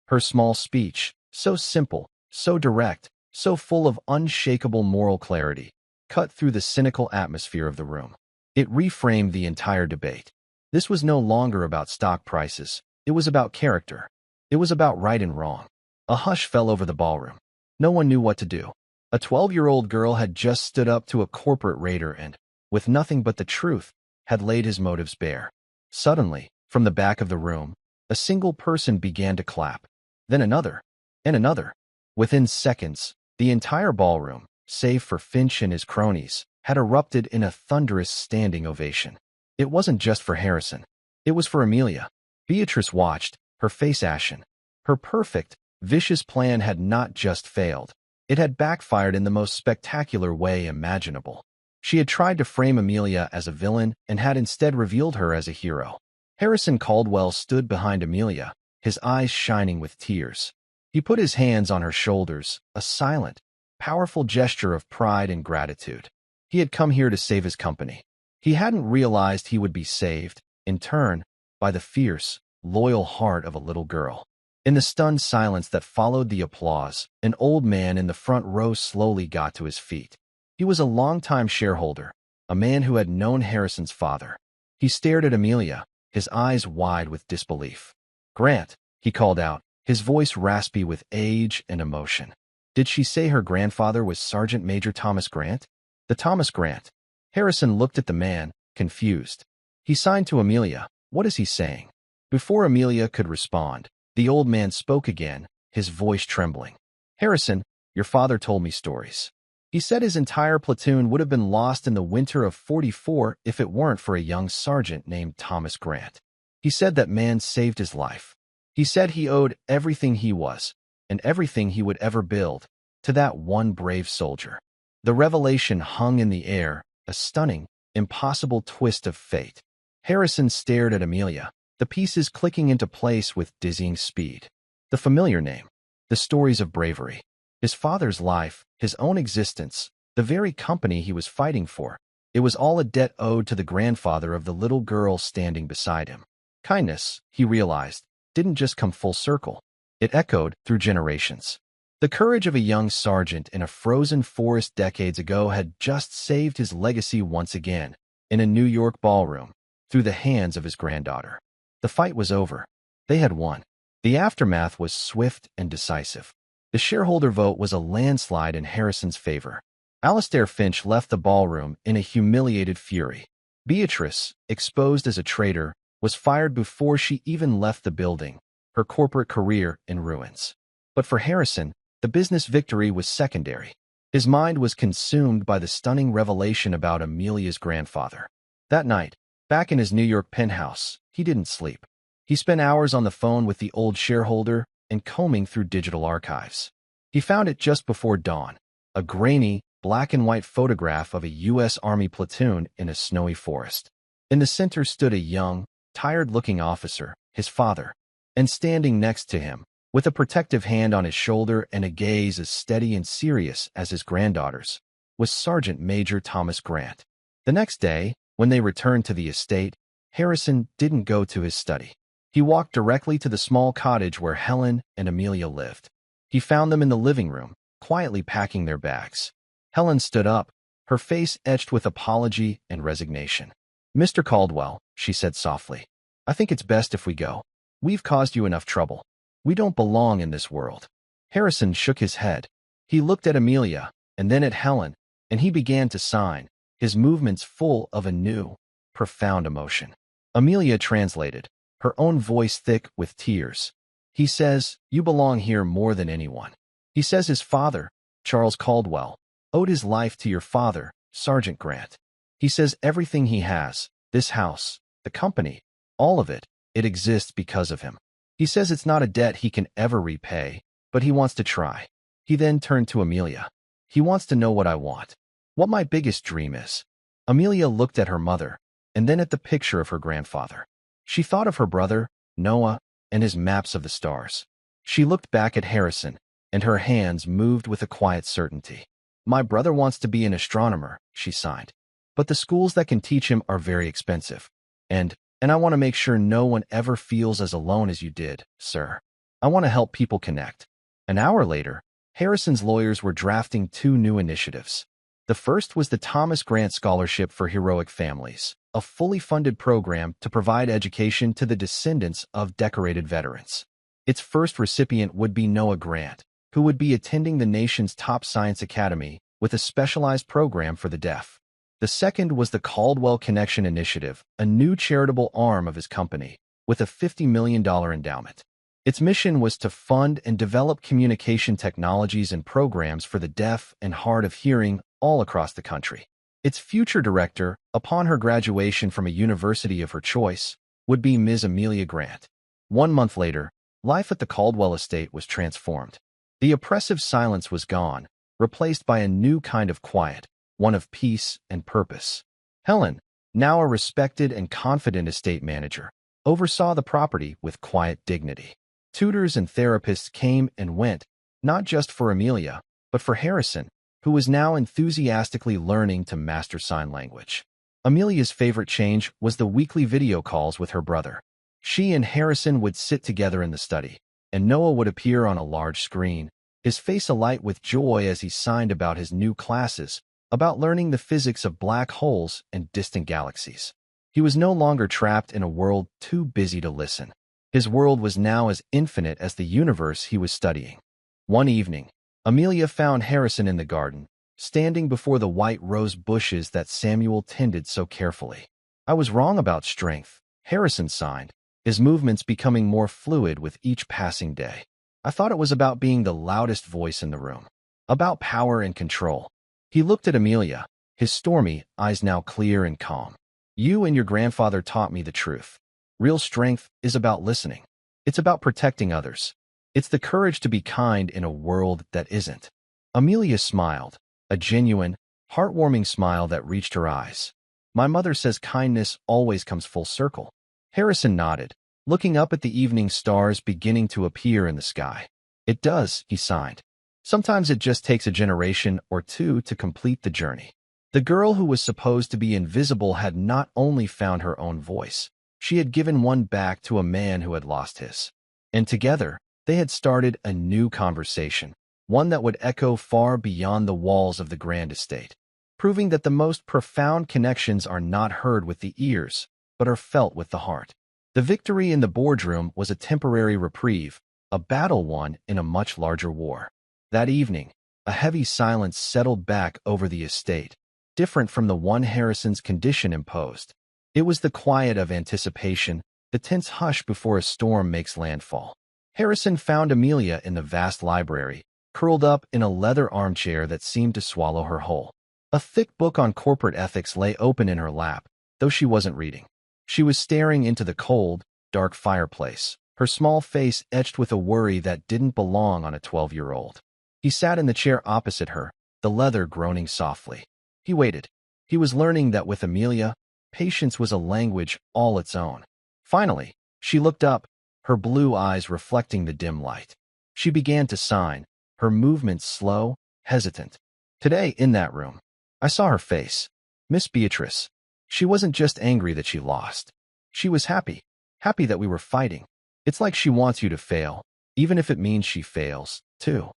Her small speech, so simple, so direct, so full of unshakable moral clarity, cut through the cynical atmosphere of the room. It reframed the entire debate. This was no longer about stock prices. It was about character. It was about right and wrong. A hush fell over the ballroom. No one knew what to do. A 12-year-old girl had just stood up to a corporate raider and, with nothing but the truth, had laid his motives bare. Suddenly, from the back of the room, a single person began to clap. Then another, and another. Within seconds, the entire ballroom, save for Finch and his cronies, had erupted in a thunderous standing ovation. It wasn't just for Harrison. It was for Amelia. Beatrice watched, her face ashen. Her perfect, vicious plan had not just failed. It had backfired in the most spectacular way imaginable. She had tried to frame Amelia as a villain and had instead revealed her as a hero. Harrison Caldwell stood behind Amelia, his eyes shining with tears. He put his hands on her shoulders, a silent, powerful gesture of pride and gratitude. He had come here to save his company. He hadn't realized he would be saved, in turn, by the fierce, loyal heart of a little girl. In the stunned silence that followed the applause, an old man in the front row slowly got to his feet. He was a longtime shareholder, a man who had known Harrison's father. He stared at Amelia, his eyes wide with disbelief. "Grant," he called out, his voice raspy with age and emotion. "Did she say her grandfather was Sergeant Major Thomas Grant?" "The Thomas Grant." Harrison looked at the man, confused. He signed to Amelia. "What is he saying?" Before Amelia could respond, the old man spoke again, his voice trembling. "Harrison, your father told me stories. He said his entire platoon would have been lost in the winter of '44 if it weren't for a young sergeant named Thomas Grant. He said that man saved his life. He said he owed everything he was, and everything he would ever build, to that one brave soldier." The revelation hung in the air, a stunning, impossible twist of fate. Harrison stared at Amelia, the pieces clicking into place with dizzying speed. The familiar name, the stories of bravery. His father's life, his own existence, the very company he was fighting for. It was all a debt owed to the grandfather of the little girl standing beside him. Kindness, he realized, didn't just come full circle. It echoed through generations. The courage of a young sergeant in a frozen forest decades ago had just saved his legacy once again, in a New York ballroom, through the hands of his granddaughter. The fight was over. They had won. The aftermath was swift and decisive. The shareholder vote was a landslide in Harrison's favor. Alastair Finch left the ballroom in a humiliated fury. Beatrice, exposed as a traitor, was fired before she even left the building, her corporate career in ruins. But for Harrison, the business victory was secondary. His mind was consumed by the stunning revelation about Amelia's grandfather. That night, back in his New York penthouse, he didn't sleep. He spent hours on the phone with the old shareholder and combing through digital archives. He found it just before dawn, a grainy, black-and-white photograph of a U.S. Army platoon in a snowy forest. In the center stood a young, tired-looking officer, his father, and standing next to him, with a protective hand on his shoulder and a gaze as steady and serious as his granddaughter's, was Sergeant Major Thomas Grant. The next day, when they returned to the estate, Harrison didn't go to his study. He walked directly to the small cottage where Helen and Amelia lived. He found them in the living room, quietly packing their bags. Helen stood up, her face etched with apology and resignation. "Mr. Caldwell," she said softly, "I think it's best if we go. We've caused you enough trouble. We don't belong in this world." Harrison shook his head. He looked at Amelia, and then at Helen, and he began to sign, his movements full of a new, profound emotion. Amelia translated, her own voice thick with tears. "He says, you belong here more than anyone. He says his father, Charles Caldwell, owed his life to your father, Sergeant Grant. He says everything he has, this house, the company, all of it, it exists because of him. He says it's not a debt he can ever repay, but he wants to try." He then turned to Amelia. "He wants to know what I want, what my biggest dream is." Amelia looked at her mother, and then at the picture of her grandfather. She thought of her brother, Noah, and his maps of the stars. She looked back at Harrison, and her hands moved with a quiet certainty. "My brother wants to be an astronomer," she signed. "But the schools that can teach him are very expensive. And I want to make sure no one ever feels as alone as you did, sir. I want to help people connect." An hour later, Harrison's lawyers were drafting 2 new initiatives. The first was the Thomas Grant Scholarship for Heroic Families, a fully funded program to provide education to the descendants of decorated veterans. Its first recipient would be Noah Grant, who would be attending the nation's top science academy with a specialized program for the deaf. The second was the Caldwell Connection Initiative, a new charitable arm of his company, with a $50 million endowment. Its mission was to fund and develop communication technologies and programs for the deaf and hard of hearing all across the country. Its future director, upon her graduation from a university of her choice, would be Ms. Amelia Grant. 1 month later, life at the Caldwell estate was transformed. The oppressive silence was gone, replaced by a new kind of quiet, one of peace and purpose. Helen, now a respected and confident estate manager, oversaw the property with quiet dignity. Tutors and therapists came and went, not just for Amelia, but for Harrison, who was now enthusiastically learning to master sign language. Amelia's favorite change was the weekly video calls with her brother. She and Harrison would sit together in the study, and Noah would appear on a large screen, his face alight with joy as he signed about his new classes, about learning the physics of black holes and distant galaxies. He was no longer trapped in a world too busy to listen. His world was now as infinite as the universe he was studying. One evening, Amelia found Harrison in the garden, standing before the white rose bushes that Samuel tended so carefully. "I was wrong about strength," Harrison signed, his movements becoming more fluid with each passing day. "I thought it was about being the loudest voice in the room, about power and control." He looked at Amelia, his stormy eyes now clear and calm. "You and your grandfather taught me the truth. Real strength is about listening. It's about protecting others. It's the courage to be kind in a world that isn't." Amelia smiled, a genuine, heartwarming smile that reached her eyes. "My mother says kindness always comes full circle." Harrison nodded, looking up at the evening stars beginning to appear in the sky. "It does," he signed. "Sometimes it just takes a generation or two to complete the journey." The girl who was supposed to be invisible had not only found her own voice, she had given one back to a man who had lost his. And together, they had started a new conversation, one that would echo far beyond the walls of the grand estate, proving that the most profound connections are not heard with the ears, but are felt with the heart. The victory in the boardroom was a temporary reprieve, a battle won in a much larger war. That evening, a heavy silence settled back over the estate, different from the one Harrison's condition imposed. It was the quiet of anticipation, the tense hush before a storm makes landfall. Harrison found Amelia in the vast library, curled up in a leather armchair that seemed to swallow her whole. A thick book on corporate ethics lay open in her lap, though she wasn't reading. She was staring into the cold, dark fireplace, her small face etched with a worry that didn't belong on a 12-year-old. He sat in the chair opposite her, the leather groaning softly. He waited. He was learning that with Amelia, Patience was a language all its own. Finally, she looked up, her blue eyes reflecting the dim light. She began to sign, her movements slow, hesitant. Today, in that room, I saw her face. Miss Beatrice. She wasn't just angry that she lost. She was happy. Happy that we were fighting. It's like she wants you to fail, even if it means she fails, too.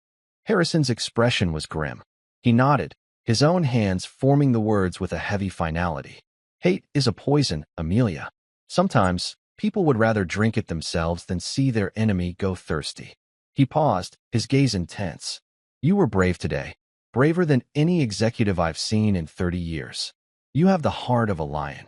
Harrison's expression was grim. He nodded, his own hands forming the words with a heavy finality. Hate is a poison, Amelia. Sometimes, people would rather drink it themselves than see their enemy go thirsty. He paused, his gaze intense. You were brave today. Braver than any executive I've seen in 30 years. You have the heart of a lion.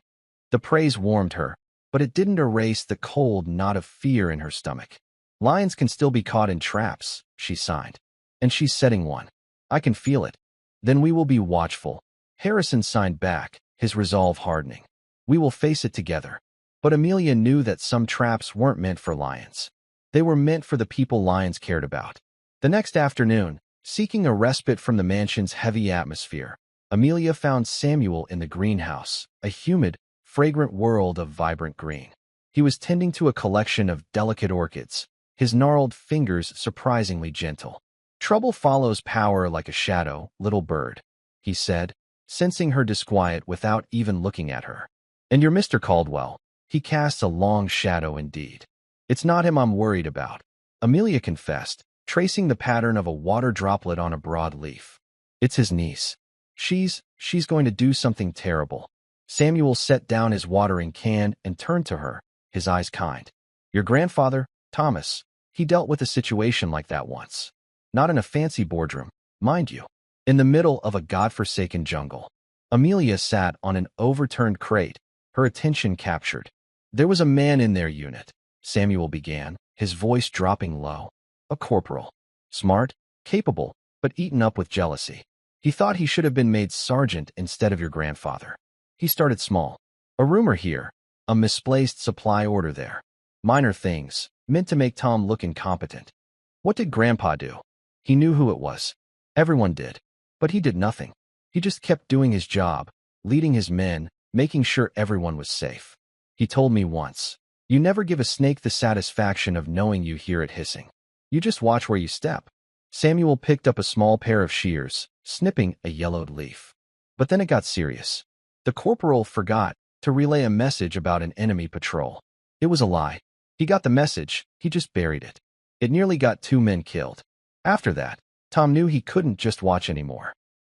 The praise warmed her, but it didn't erase the cold knot of fear in her stomach. Lions can still be caught in traps, she sighed. And she's setting one. I can feel it. Then we will be watchful. Harrison signed back, his resolve hardening. We will face it together. But Amelia knew that some traps weren't meant for lions. They were meant for the people lions cared about. The next afternoon, seeking a respite from the mansion's heavy atmosphere, Amelia found Samuel in the greenhouse, a humid, fragrant world of vibrant green. He was tending to a collection of delicate orchids, his gnarled fingers surprisingly gentle. Trouble follows power like a shadow, little bird, he said, sensing her disquiet without even looking at her. And you're Mr. Caldwell. He casts a long shadow indeed. It's not him I'm worried about, Amelia confessed, tracing the pattern of a water droplet on a broad leaf. It's his niece. She's going to do something terrible. Samuel set down his watering can and turned to her, his eyes kind. Your grandfather, Thomas, he dealt with a situation like that once. Not in a fancy boardroom, mind you. In the middle of a godforsaken jungle. Amelia sat on an overturned crate, her attention captured. There was a man in their unit, Samuel began, his voice dropping low. A corporal. Smart, capable, but eaten up with jealousy. He thought he should have been made sergeant instead of your grandfather. He started small. A rumor here, a misplaced supply order there. Minor things, meant to make Tom look incompetent. What did Grandpa do? He knew who it was. Everyone did. But he did nothing. He just kept doing his job, leading his men, making sure everyone was safe. He told me once, you never give a snake the satisfaction of knowing you hear it hissing. You just watch where you step. Samuel picked up a small pair of shears, snipping a yellowed leaf. But then it got serious. The corporal forgot to relay a message about an enemy patrol. It was a lie. He got the message, he just buried it. It nearly got 2 men killed. After that, Tom knew he couldn't just watch anymore.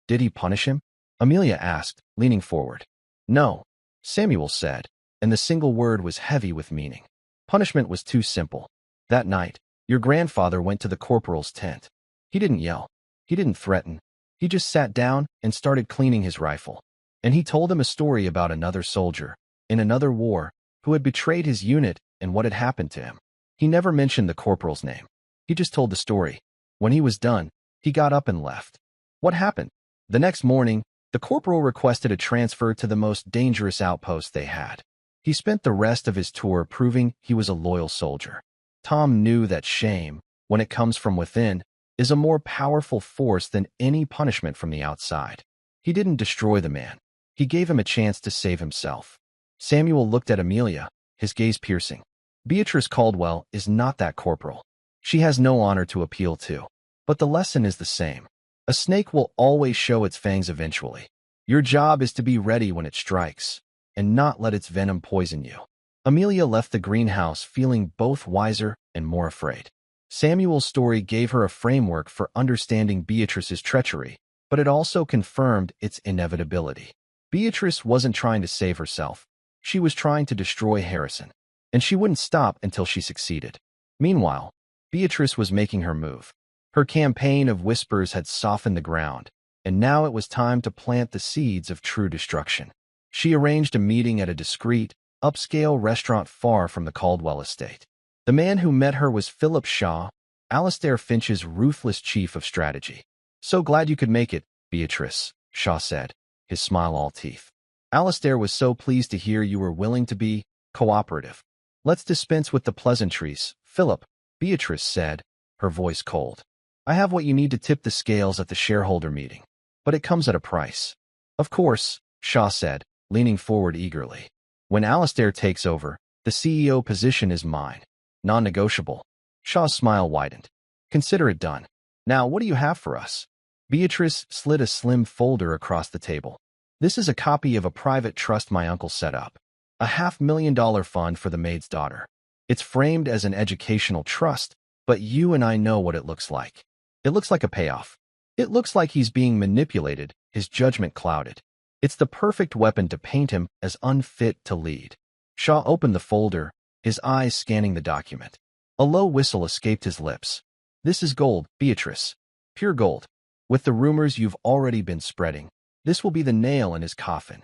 Did he punish him? Amelia asked, leaning forward. No, Samuel said, and the single word was heavy with meaning. Punishment was too simple. That night, your grandfather went to the corporal's tent. He didn't yell. He didn't threaten. He just sat down and started cleaning his rifle. And he told him a story about another soldier, in another war, who had betrayed his unit and what had happened to him. He never mentioned the corporal's name. He just told the story. When he was done, he got up and left. What happened? The next morning, the corporal requested a transfer to the most dangerous outpost they had. He spent the rest of his tour proving he was a loyal soldier. Tom knew that shame, when it comes from within, is a more powerful force than any punishment from the outside. He didn't destroy the man. He gave him a chance to save himself. Samuel looked at Amelia, his gaze piercing. Beatrice Caldwell is not that corporal. She has no honor to appeal to. But the lesson is the same. A snake will always show its fangs eventually. Your job is to be ready when it strikes, and not let its venom poison you. Amelia left the greenhouse feeling both wiser and more afraid. Samuel's story gave her a framework for understanding Beatrice's treachery, but it also confirmed its inevitability. Beatrice wasn't trying to save herself. She was trying to destroy Harrison, and she wouldn't stop until she succeeded. Meanwhile, Beatrice was making her move. Her campaign of whispers had softened the ground, and now it was time to plant the seeds of true destruction. She arranged a meeting at a discreet, upscale restaurant far from the Caldwell estate. The man who met her was Philip Shaw, Alastair Finch's ruthless chief of strategy. So glad you could make it, Beatrice, Shaw said, his smile all teeth. Alastair was so pleased to hear you were willing to be cooperative. Let's dispense with the pleasantries, Philip, Beatrice said, her voice cold. I have what you need to tip the scales at the shareholder meeting, but it comes at a price. Of course, Shaw said, leaning forward eagerly. When Alistair takes over, the CEO position is mine. Non-negotiable. Shaw's smile widened. Consider it done. Now, what do you have for us? Beatrice slid a slim folder across the table. This is a copy of a private trust my uncle set up. A $500,000 fund for the Maid's daughter. It's framed as an educational trust, but you and I know what it looks like. It looks like a payoff. It looks like he's being manipulated, his judgment clouded. It's the perfect weapon to paint him as unfit to lead. Shaw opened the folder, his eyes scanning the document. A low whistle escaped his lips. This is gold, Beatrice. Pure gold. With the rumors you've already been spreading, this will be the nail in his coffin.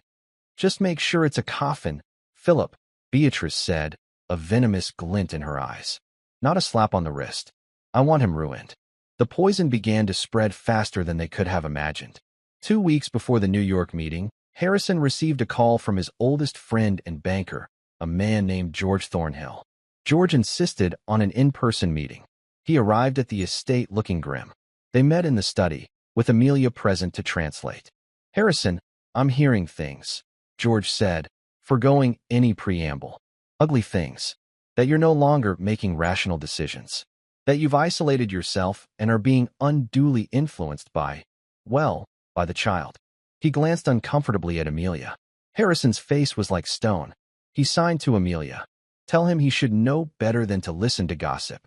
Just make sure it's a coffin, Philip, Beatrice said, a venomous glint in her eyes. Not a slap on the wrist. I want him ruined. The poison began to spread faster than they could have imagined. 2 weeks before the New York meeting, Harrison received a call from his oldest friend and banker, a man named George Thornhill. George insisted on an in-person meeting. He arrived at the estate looking grim. They met in the study, with Amelia present to translate. Harrison, I'm hearing things, George said, foregoing any preamble. Ugly things. That you're no longer making rational decisions. That you've isolated yourself and are being unduly influenced by the child. He glanced uncomfortably at Amelia. Harrison's face was like stone. He signed to Amelia. Tell him he should know better than to listen to gossip.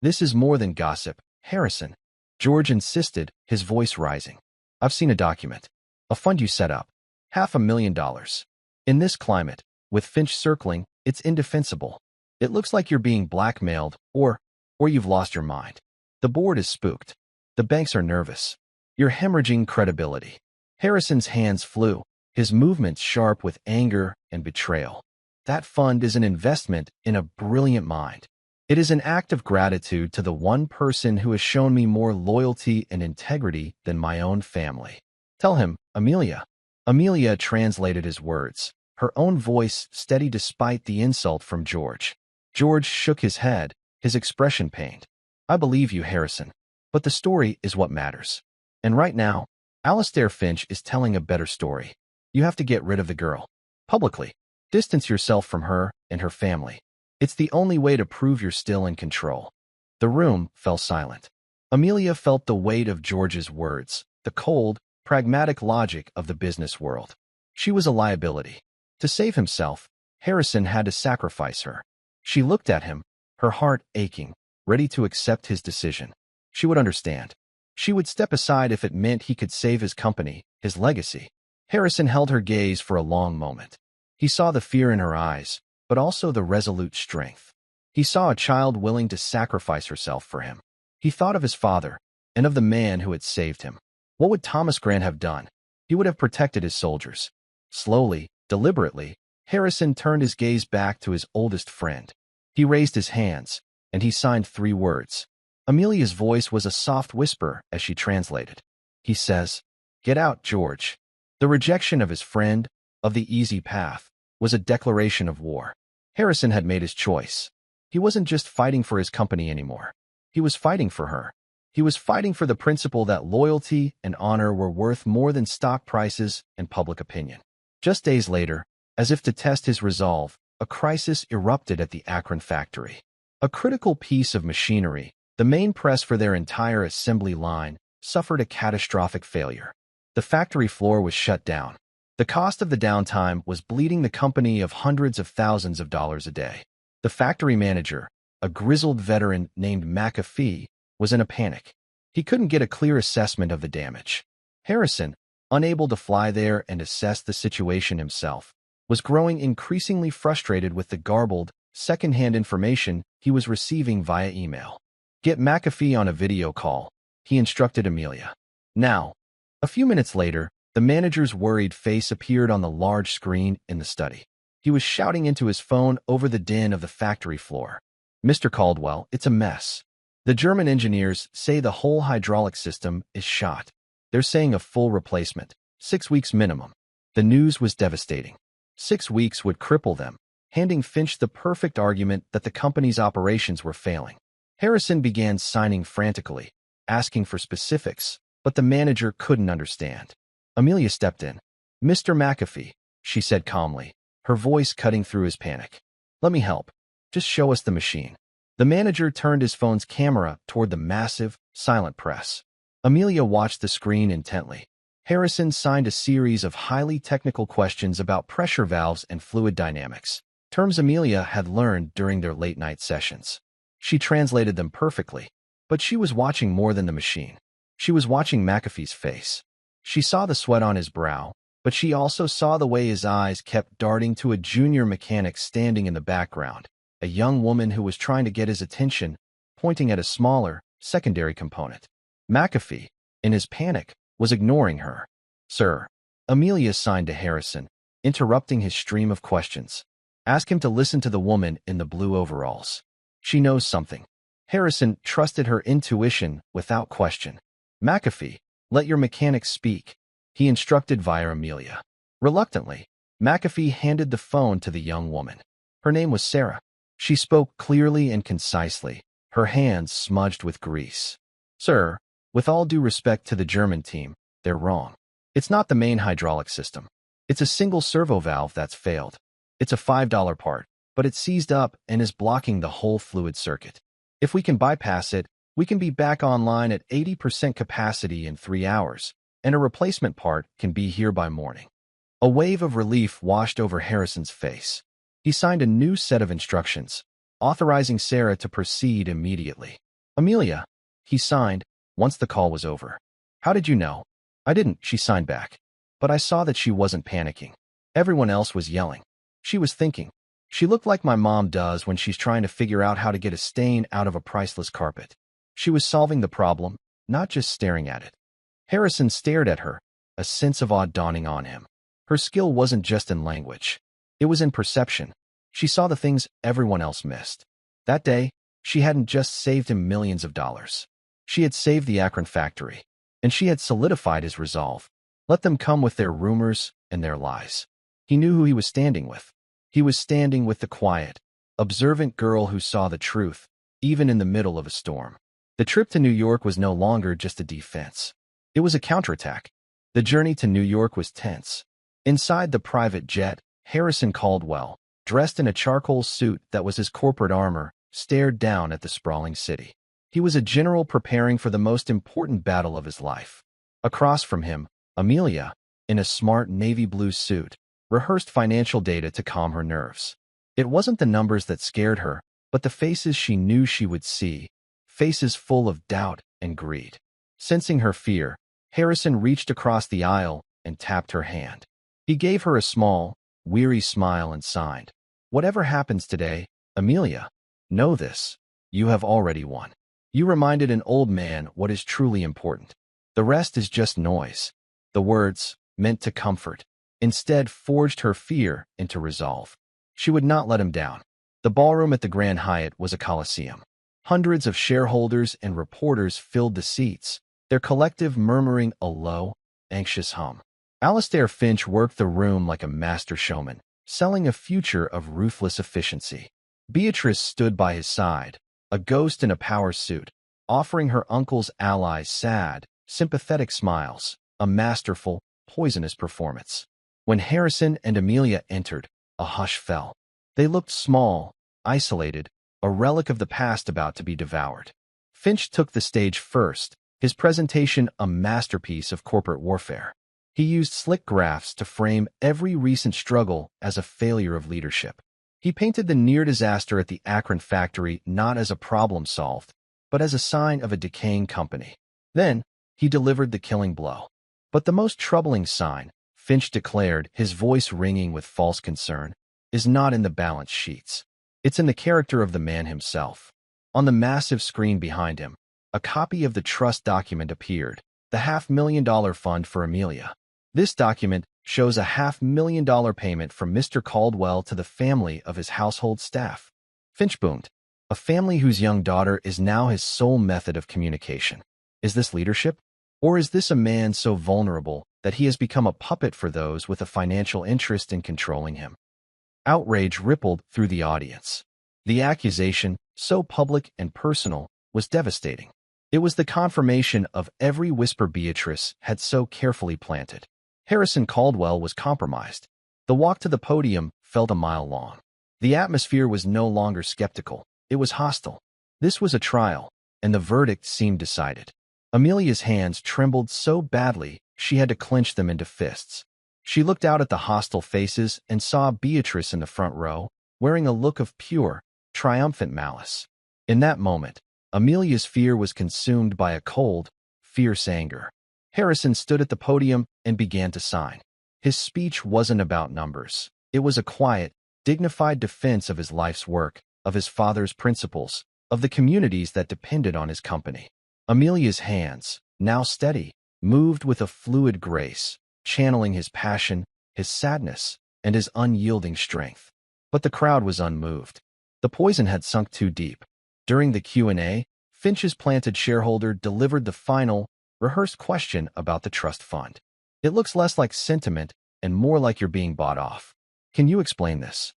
This is more than gossip, Harrison. George insisted, his voice rising. I've seen a document. A fund you set up. $500,000. In this climate, with Finch circling, it's indefensible. It looks like you're being blackmailed, or you've lost your mind. The board is spooked. The banks are nervous. You're hemorrhaging credibility. Harrison's hands flew, his movements sharp with anger and betrayal. That fund is an investment in a brilliant mind. It is an act of gratitude to the one person who has shown me more loyalty and integrity than my own family. Tell him, Amelia. Amelia translated his words, her own voice steady despite the insult from George. George shook his head, his expression pained. I believe you, Harrison, but the story is what matters. And right now, Alistair Finch is telling a better story. You have to get rid of the girl. Publicly. Distance yourself from her and her family. It's the only way to prove you're still in control. The room fell silent. Amelia felt the weight of George's words, the cold, pragmatic logic of the business world. She was a liability. To save himself, Harrison had to sacrifice her. She looked at him, her heart aching, ready to accept his decision. She would understand. She would step aside if it meant he could save his company, his legacy. Harrison held her gaze for a long moment. He saw the fear in her eyes, but also the resolute strength. He saw a child willing to sacrifice herself for him. He thought of his father, and of the man who had saved him. What would Thomas Grant have done? He would have protected his soldiers. Slowly, deliberately, Harrison turned his gaze back to his oldest friend. He raised his hands, and he signed 3 words. Amelia's voice was a soft whisper as she translated. He says, "Get out, George." The rejection of his friend, of the easy path, was a declaration of war. Harrison had made his choice. He wasn't just fighting for his company anymore. He was fighting for her. He was fighting for the principle that loyalty and honor were worth more than stock prices and public opinion. Just days later, as if to test his resolve, a crisis erupted at the Akron factory. A critical piece of machinery, the main press for their entire assembly line, suffered a catastrophic failure. The factory floor was shut down. The cost of the downtime was bleeding the company of hundreds of thousands of dollars a day. The factory manager, a grizzled veteran named McAfee, was in a panic. He couldn't get a clear assessment of the damage. Harrison, unable to fly there and assess the situation himself, was growing increasingly frustrated with the garbled, second-hand information he was receiving via email. Get McAfee on a video call, he instructed Amelia. Now. A few minutes later, the manager's worried face appeared on the large screen in the study. He was shouting into his phone over the din of the factory floor. Mr. Caldwell, it's a mess. The German engineers say the whole hydraulic system is shot. They're saying a full replacement, 6 weeks minimum. The news was devastating. 6 weeks would cripple them, handing Finch the perfect argument that the company's operations were failing. Harrison began signing frantically, asking for specifics, but the manager couldn't understand. Amelia stepped in. Mr. McAfee, she said calmly, her voice cutting through his panic. Let me help. Just show us the machine. The manager turned his phone's camera toward the massive, silent press. Amelia watched the screen intently. Harrison signed a series of highly technical questions about pressure valves and fluid dynamics, terms Amelia had learned during their late-night sessions. She translated them perfectly, but she was watching more than the machine. She was watching McAfee's face. She saw the sweat on his brow, but she also saw the way his eyes kept darting to a junior mechanic standing in the background, a young woman who was trying to get his attention, pointing at a smaller, secondary component. McAfee, in his panic, was ignoring her. Sir, Amelia signed to Harrison, interrupting his stream of questions. Ask him to listen to the woman in the blue overalls. She knows something. Harrison trusted her intuition without question. McAfee, let your mechanic speak, he instructed via Amelia. Reluctantly, McAfee handed the phone to the young woman. Her name was Sarah. She spoke clearly and concisely, her hands smudged with grease. Sir, with all due respect to the German team, they're wrong. It's not the main hydraulic system. It's a single servo valve that's failed. It's a $5 part, but it's seized up and is blocking the whole fluid circuit. If we can bypass it, we can be back online at 80% capacity in 3 hours, and a replacement part can be here by morning. A wave of relief washed over Harrison's face. He signed a new set of instructions, authorizing Sarah to proceed immediately. Amelia, he signed, once the call was over. How did you know? I didn't, she signed back. But I saw that she wasn't panicking. Everyone else was yelling. She was thinking. She looked like my mom does when she's trying to figure out how to get a stain out of a priceless carpet. She was solving the problem, not just staring at it. Harrison stared at her, a sense of awe dawning on him. Her skill wasn't just in language. It was in perception. She saw the things everyone else missed. That day, she hadn't just saved him millions of dollars. She had saved the Akron factory, and she had solidified his resolve. Let them come with their rumors and their lies. He knew who he was standing with. He was standing with the quiet, observant girl who saw the truth, even in the middle of a storm. The trip to New York was no longer just a defense. It was a counterattack. The journey to New York was tense. Inside the private jet, Harrison Caldwell, dressed in a charcoal suit that was his corporate armor, stared down at the sprawling city. He was a general preparing for the most important battle of his life. Across from him, Amelia, in a smart navy blue suit, rehearsed financial data to calm her nerves. It wasn't the numbers that scared her, but the faces she knew she would see, faces full of doubt and greed. Sensing her fear, Harrison reached across the aisle and tapped her hand. He gave her a small, weary smile and signed, "Whatever happens today, Amelia, know this. You have already won. You reminded an old man what is truly important. The rest is just noise." The words, meant to comfort, instead forged her fear into resolve. She would not let him down. The ballroom at the Grand Hyatt was a coliseum. Hundreds of shareholders and reporters filled the seats, their collective murmuring a low, anxious hum. Alastair Finch worked the room like a master showman, selling a future of ruthless efficiency. Beatrice stood by his side, a ghost in a power suit, offering her uncle's allies sad, sympathetic smiles, a masterful, poisonous performance. When Harrison and Amelia entered, a hush fell. They looked small, isolated, a relic of the past about to be devoured. Finch took the stage first, his presentation a masterpiece of corporate warfare. He used slick graphs to frame every recent struggle as a failure of leadership. He painted the near disaster at the Akron factory not as a problem solved, but as a sign of a decaying company. Then, he delivered the killing blow. But the most troubling sign, Finch declared, his voice ringing with false concern, is not in the balance sheets. It's in the character of the man himself. On the massive screen behind him, a copy of the trust document appeared, the $500,000 fund for Amelia. This document shows a $500,000 payment from Mr. Caldwell to the family of his household staff. Finch boomed. A family whose young daughter is now his sole method of communication. Is this leadership? Or is this a man so vulnerable that he has become a puppet for those with a financial interest in controlling him? Outrage rippled through the audience. The accusation, so public and personal, was devastating. It was the confirmation of every whisper Beatrice had so carefully planted. Harrison Caldwell was compromised. The walk to the podium felt a mile long. The atmosphere was no longer skeptical. It was hostile. This was a trial, and the verdict seemed decided. Amelia's hands trembled so badly she had to clench them into fists. She looked out at the hostile faces and saw Beatrice in the front row, wearing a look of pure, triumphant malice. In that moment, Amelia's fear was consumed by a cold, fierce anger. Harrison stood at the podium and began to sign. His speech wasn't about numbers. It was a quiet, dignified defense of his life's work, of his father's principles, of the communities that depended on his company. Amelia's hands, now steady, moved with a fluid grace, channeling his passion, his sadness, and his unyielding strength. But the crowd was unmoved. The poison had sunk too deep. During the Q&A, Finch's planted shareholder delivered the final, rehearsed question about the trust fund. It looks less like sentiment and more like you're being bought off. Can you explain this?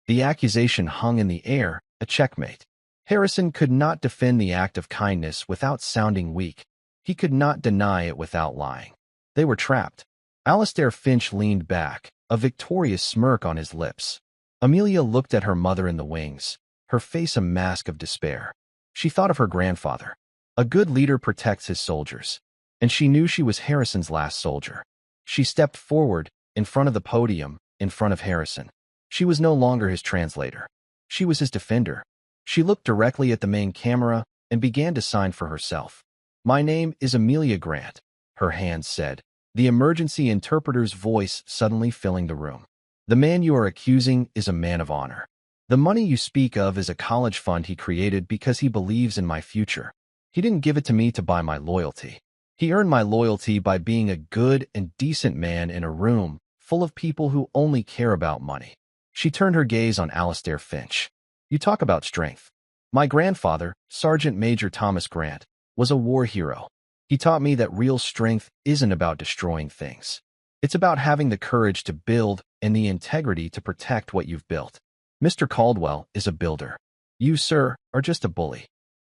The accusation hung in the air, a checkmate. Harrison could not defend the act of kindness without sounding weak. He could not deny it without lying. They were trapped. Alistair Finch leaned back, a victorious smirk on his lips. Amelia looked at her mother in the wings, her face a mask of despair. She thought of her grandfather. A good leader protects his soldiers. And she knew she was Harrison's last soldier. She stepped forward, in front of the podium, in front of Harrison. She was no longer his translator. She was his defender. She looked directly at the main camera and began to sign for herself. "My name is Amelia Grant," her hand said, the emergency interpreter's voice suddenly filling the room. "The man you are accusing is a man of honor. The money you speak of is a college fund he created because he believes in my future. He didn't give it to me to buy my loyalty. He earned my loyalty by being a good and decent man in a room full of people who only care about money." She turned her gaze on Alistair Finch. "You talk about strength. My grandfather, Sergeant Major Thomas Grant, was a war hero. He taught me that real strength isn't about destroying things. It's about having the courage to build and the integrity to protect what you've built. Mr. Caldwell is a builder. You, sir, are just a bully."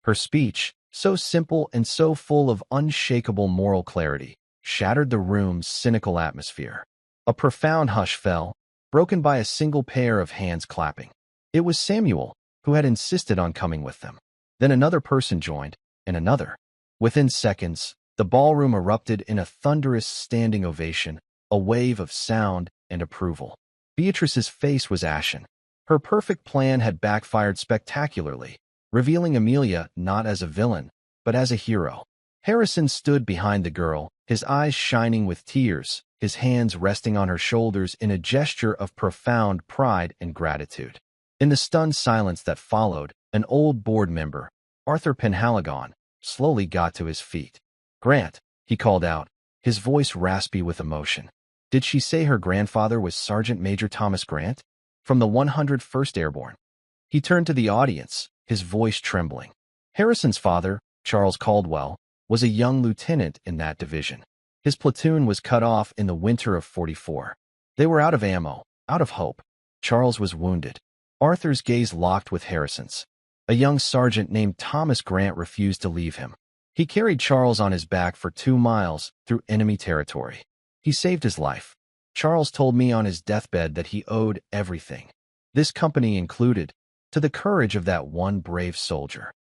Her speech, so simple and so full of unshakable moral clarity, shattered the room's cynical atmosphere. A profound hush fell, broken by a single pair of hands clapping. It was Samuel, who had insisted on coming with them. Then another person joined, and another. Within seconds, the ballroom erupted in a thunderous standing ovation, a wave of sound and approval. Beatrice's face was ashen. Her perfect plan had backfired spectacularly, revealing Amelia not as a villain, but as a hero. Harrison stood behind the girl, his eyes shining with tears, his hands resting on her shoulders in a gesture of profound pride and gratitude. In the stunned silence that followed, an old board member, Arthur Penhaligon, slowly got to his feet. "Grant," he called out, his voice raspy with emotion. "Did she say her grandfather was Sergeant Major Thomas Grant? From the 101st Airborne?" He turned to the audience, his voice trembling. Harrison's father, Charles Caldwell, was a young lieutenant in that division. His platoon was cut off in the winter of '44. They were out of ammo, out of hope. Charles was wounded. Arthur's gaze locked with Harrison's. A young sergeant named Thomas Grant refused to leave him. He carried Charles on his back for 2 miles through enemy territory. He saved his life. Charles told me on his deathbed that he owed everything, this company included, to the courage of that one brave soldier.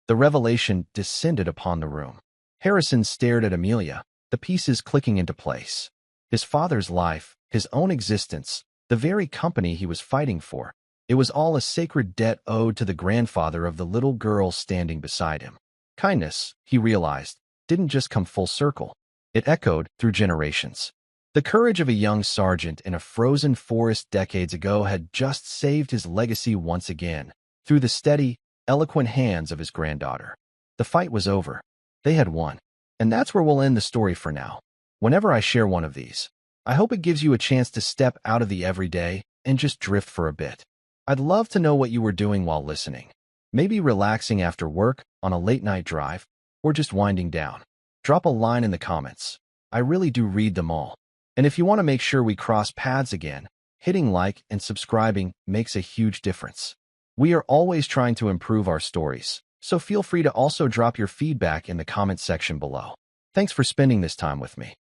The revelation descended upon the room. Harrison stared at Amelia, the pieces clicking into place. His father's life, his own existence, the very company he was fighting for. It was all a sacred debt owed to the grandfather of the little girl standing beside him. Kindness, he realized, didn't just come full circle. It echoed through generations. The courage of a young sergeant in a frozen forest decades ago had just saved his legacy once again, through the steady, eloquent hands of his granddaughter. The fight was over. They had won. And that's where we'll end the story for now. Whenever I share one of these, I hope it gives you a chance to step out of the everyday and just drift for a bit. I'd love to know what you were doing while listening. Maybe relaxing after work, on a late-night drive, or just winding down. Drop a line in the comments. I really do read them all. And if you want to make sure we cross paths again, hitting like and subscribing makes a huge difference. We are always trying to improve our stories, so feel free to also drop your feedback in the comment section below. Thanks for spending this time with me.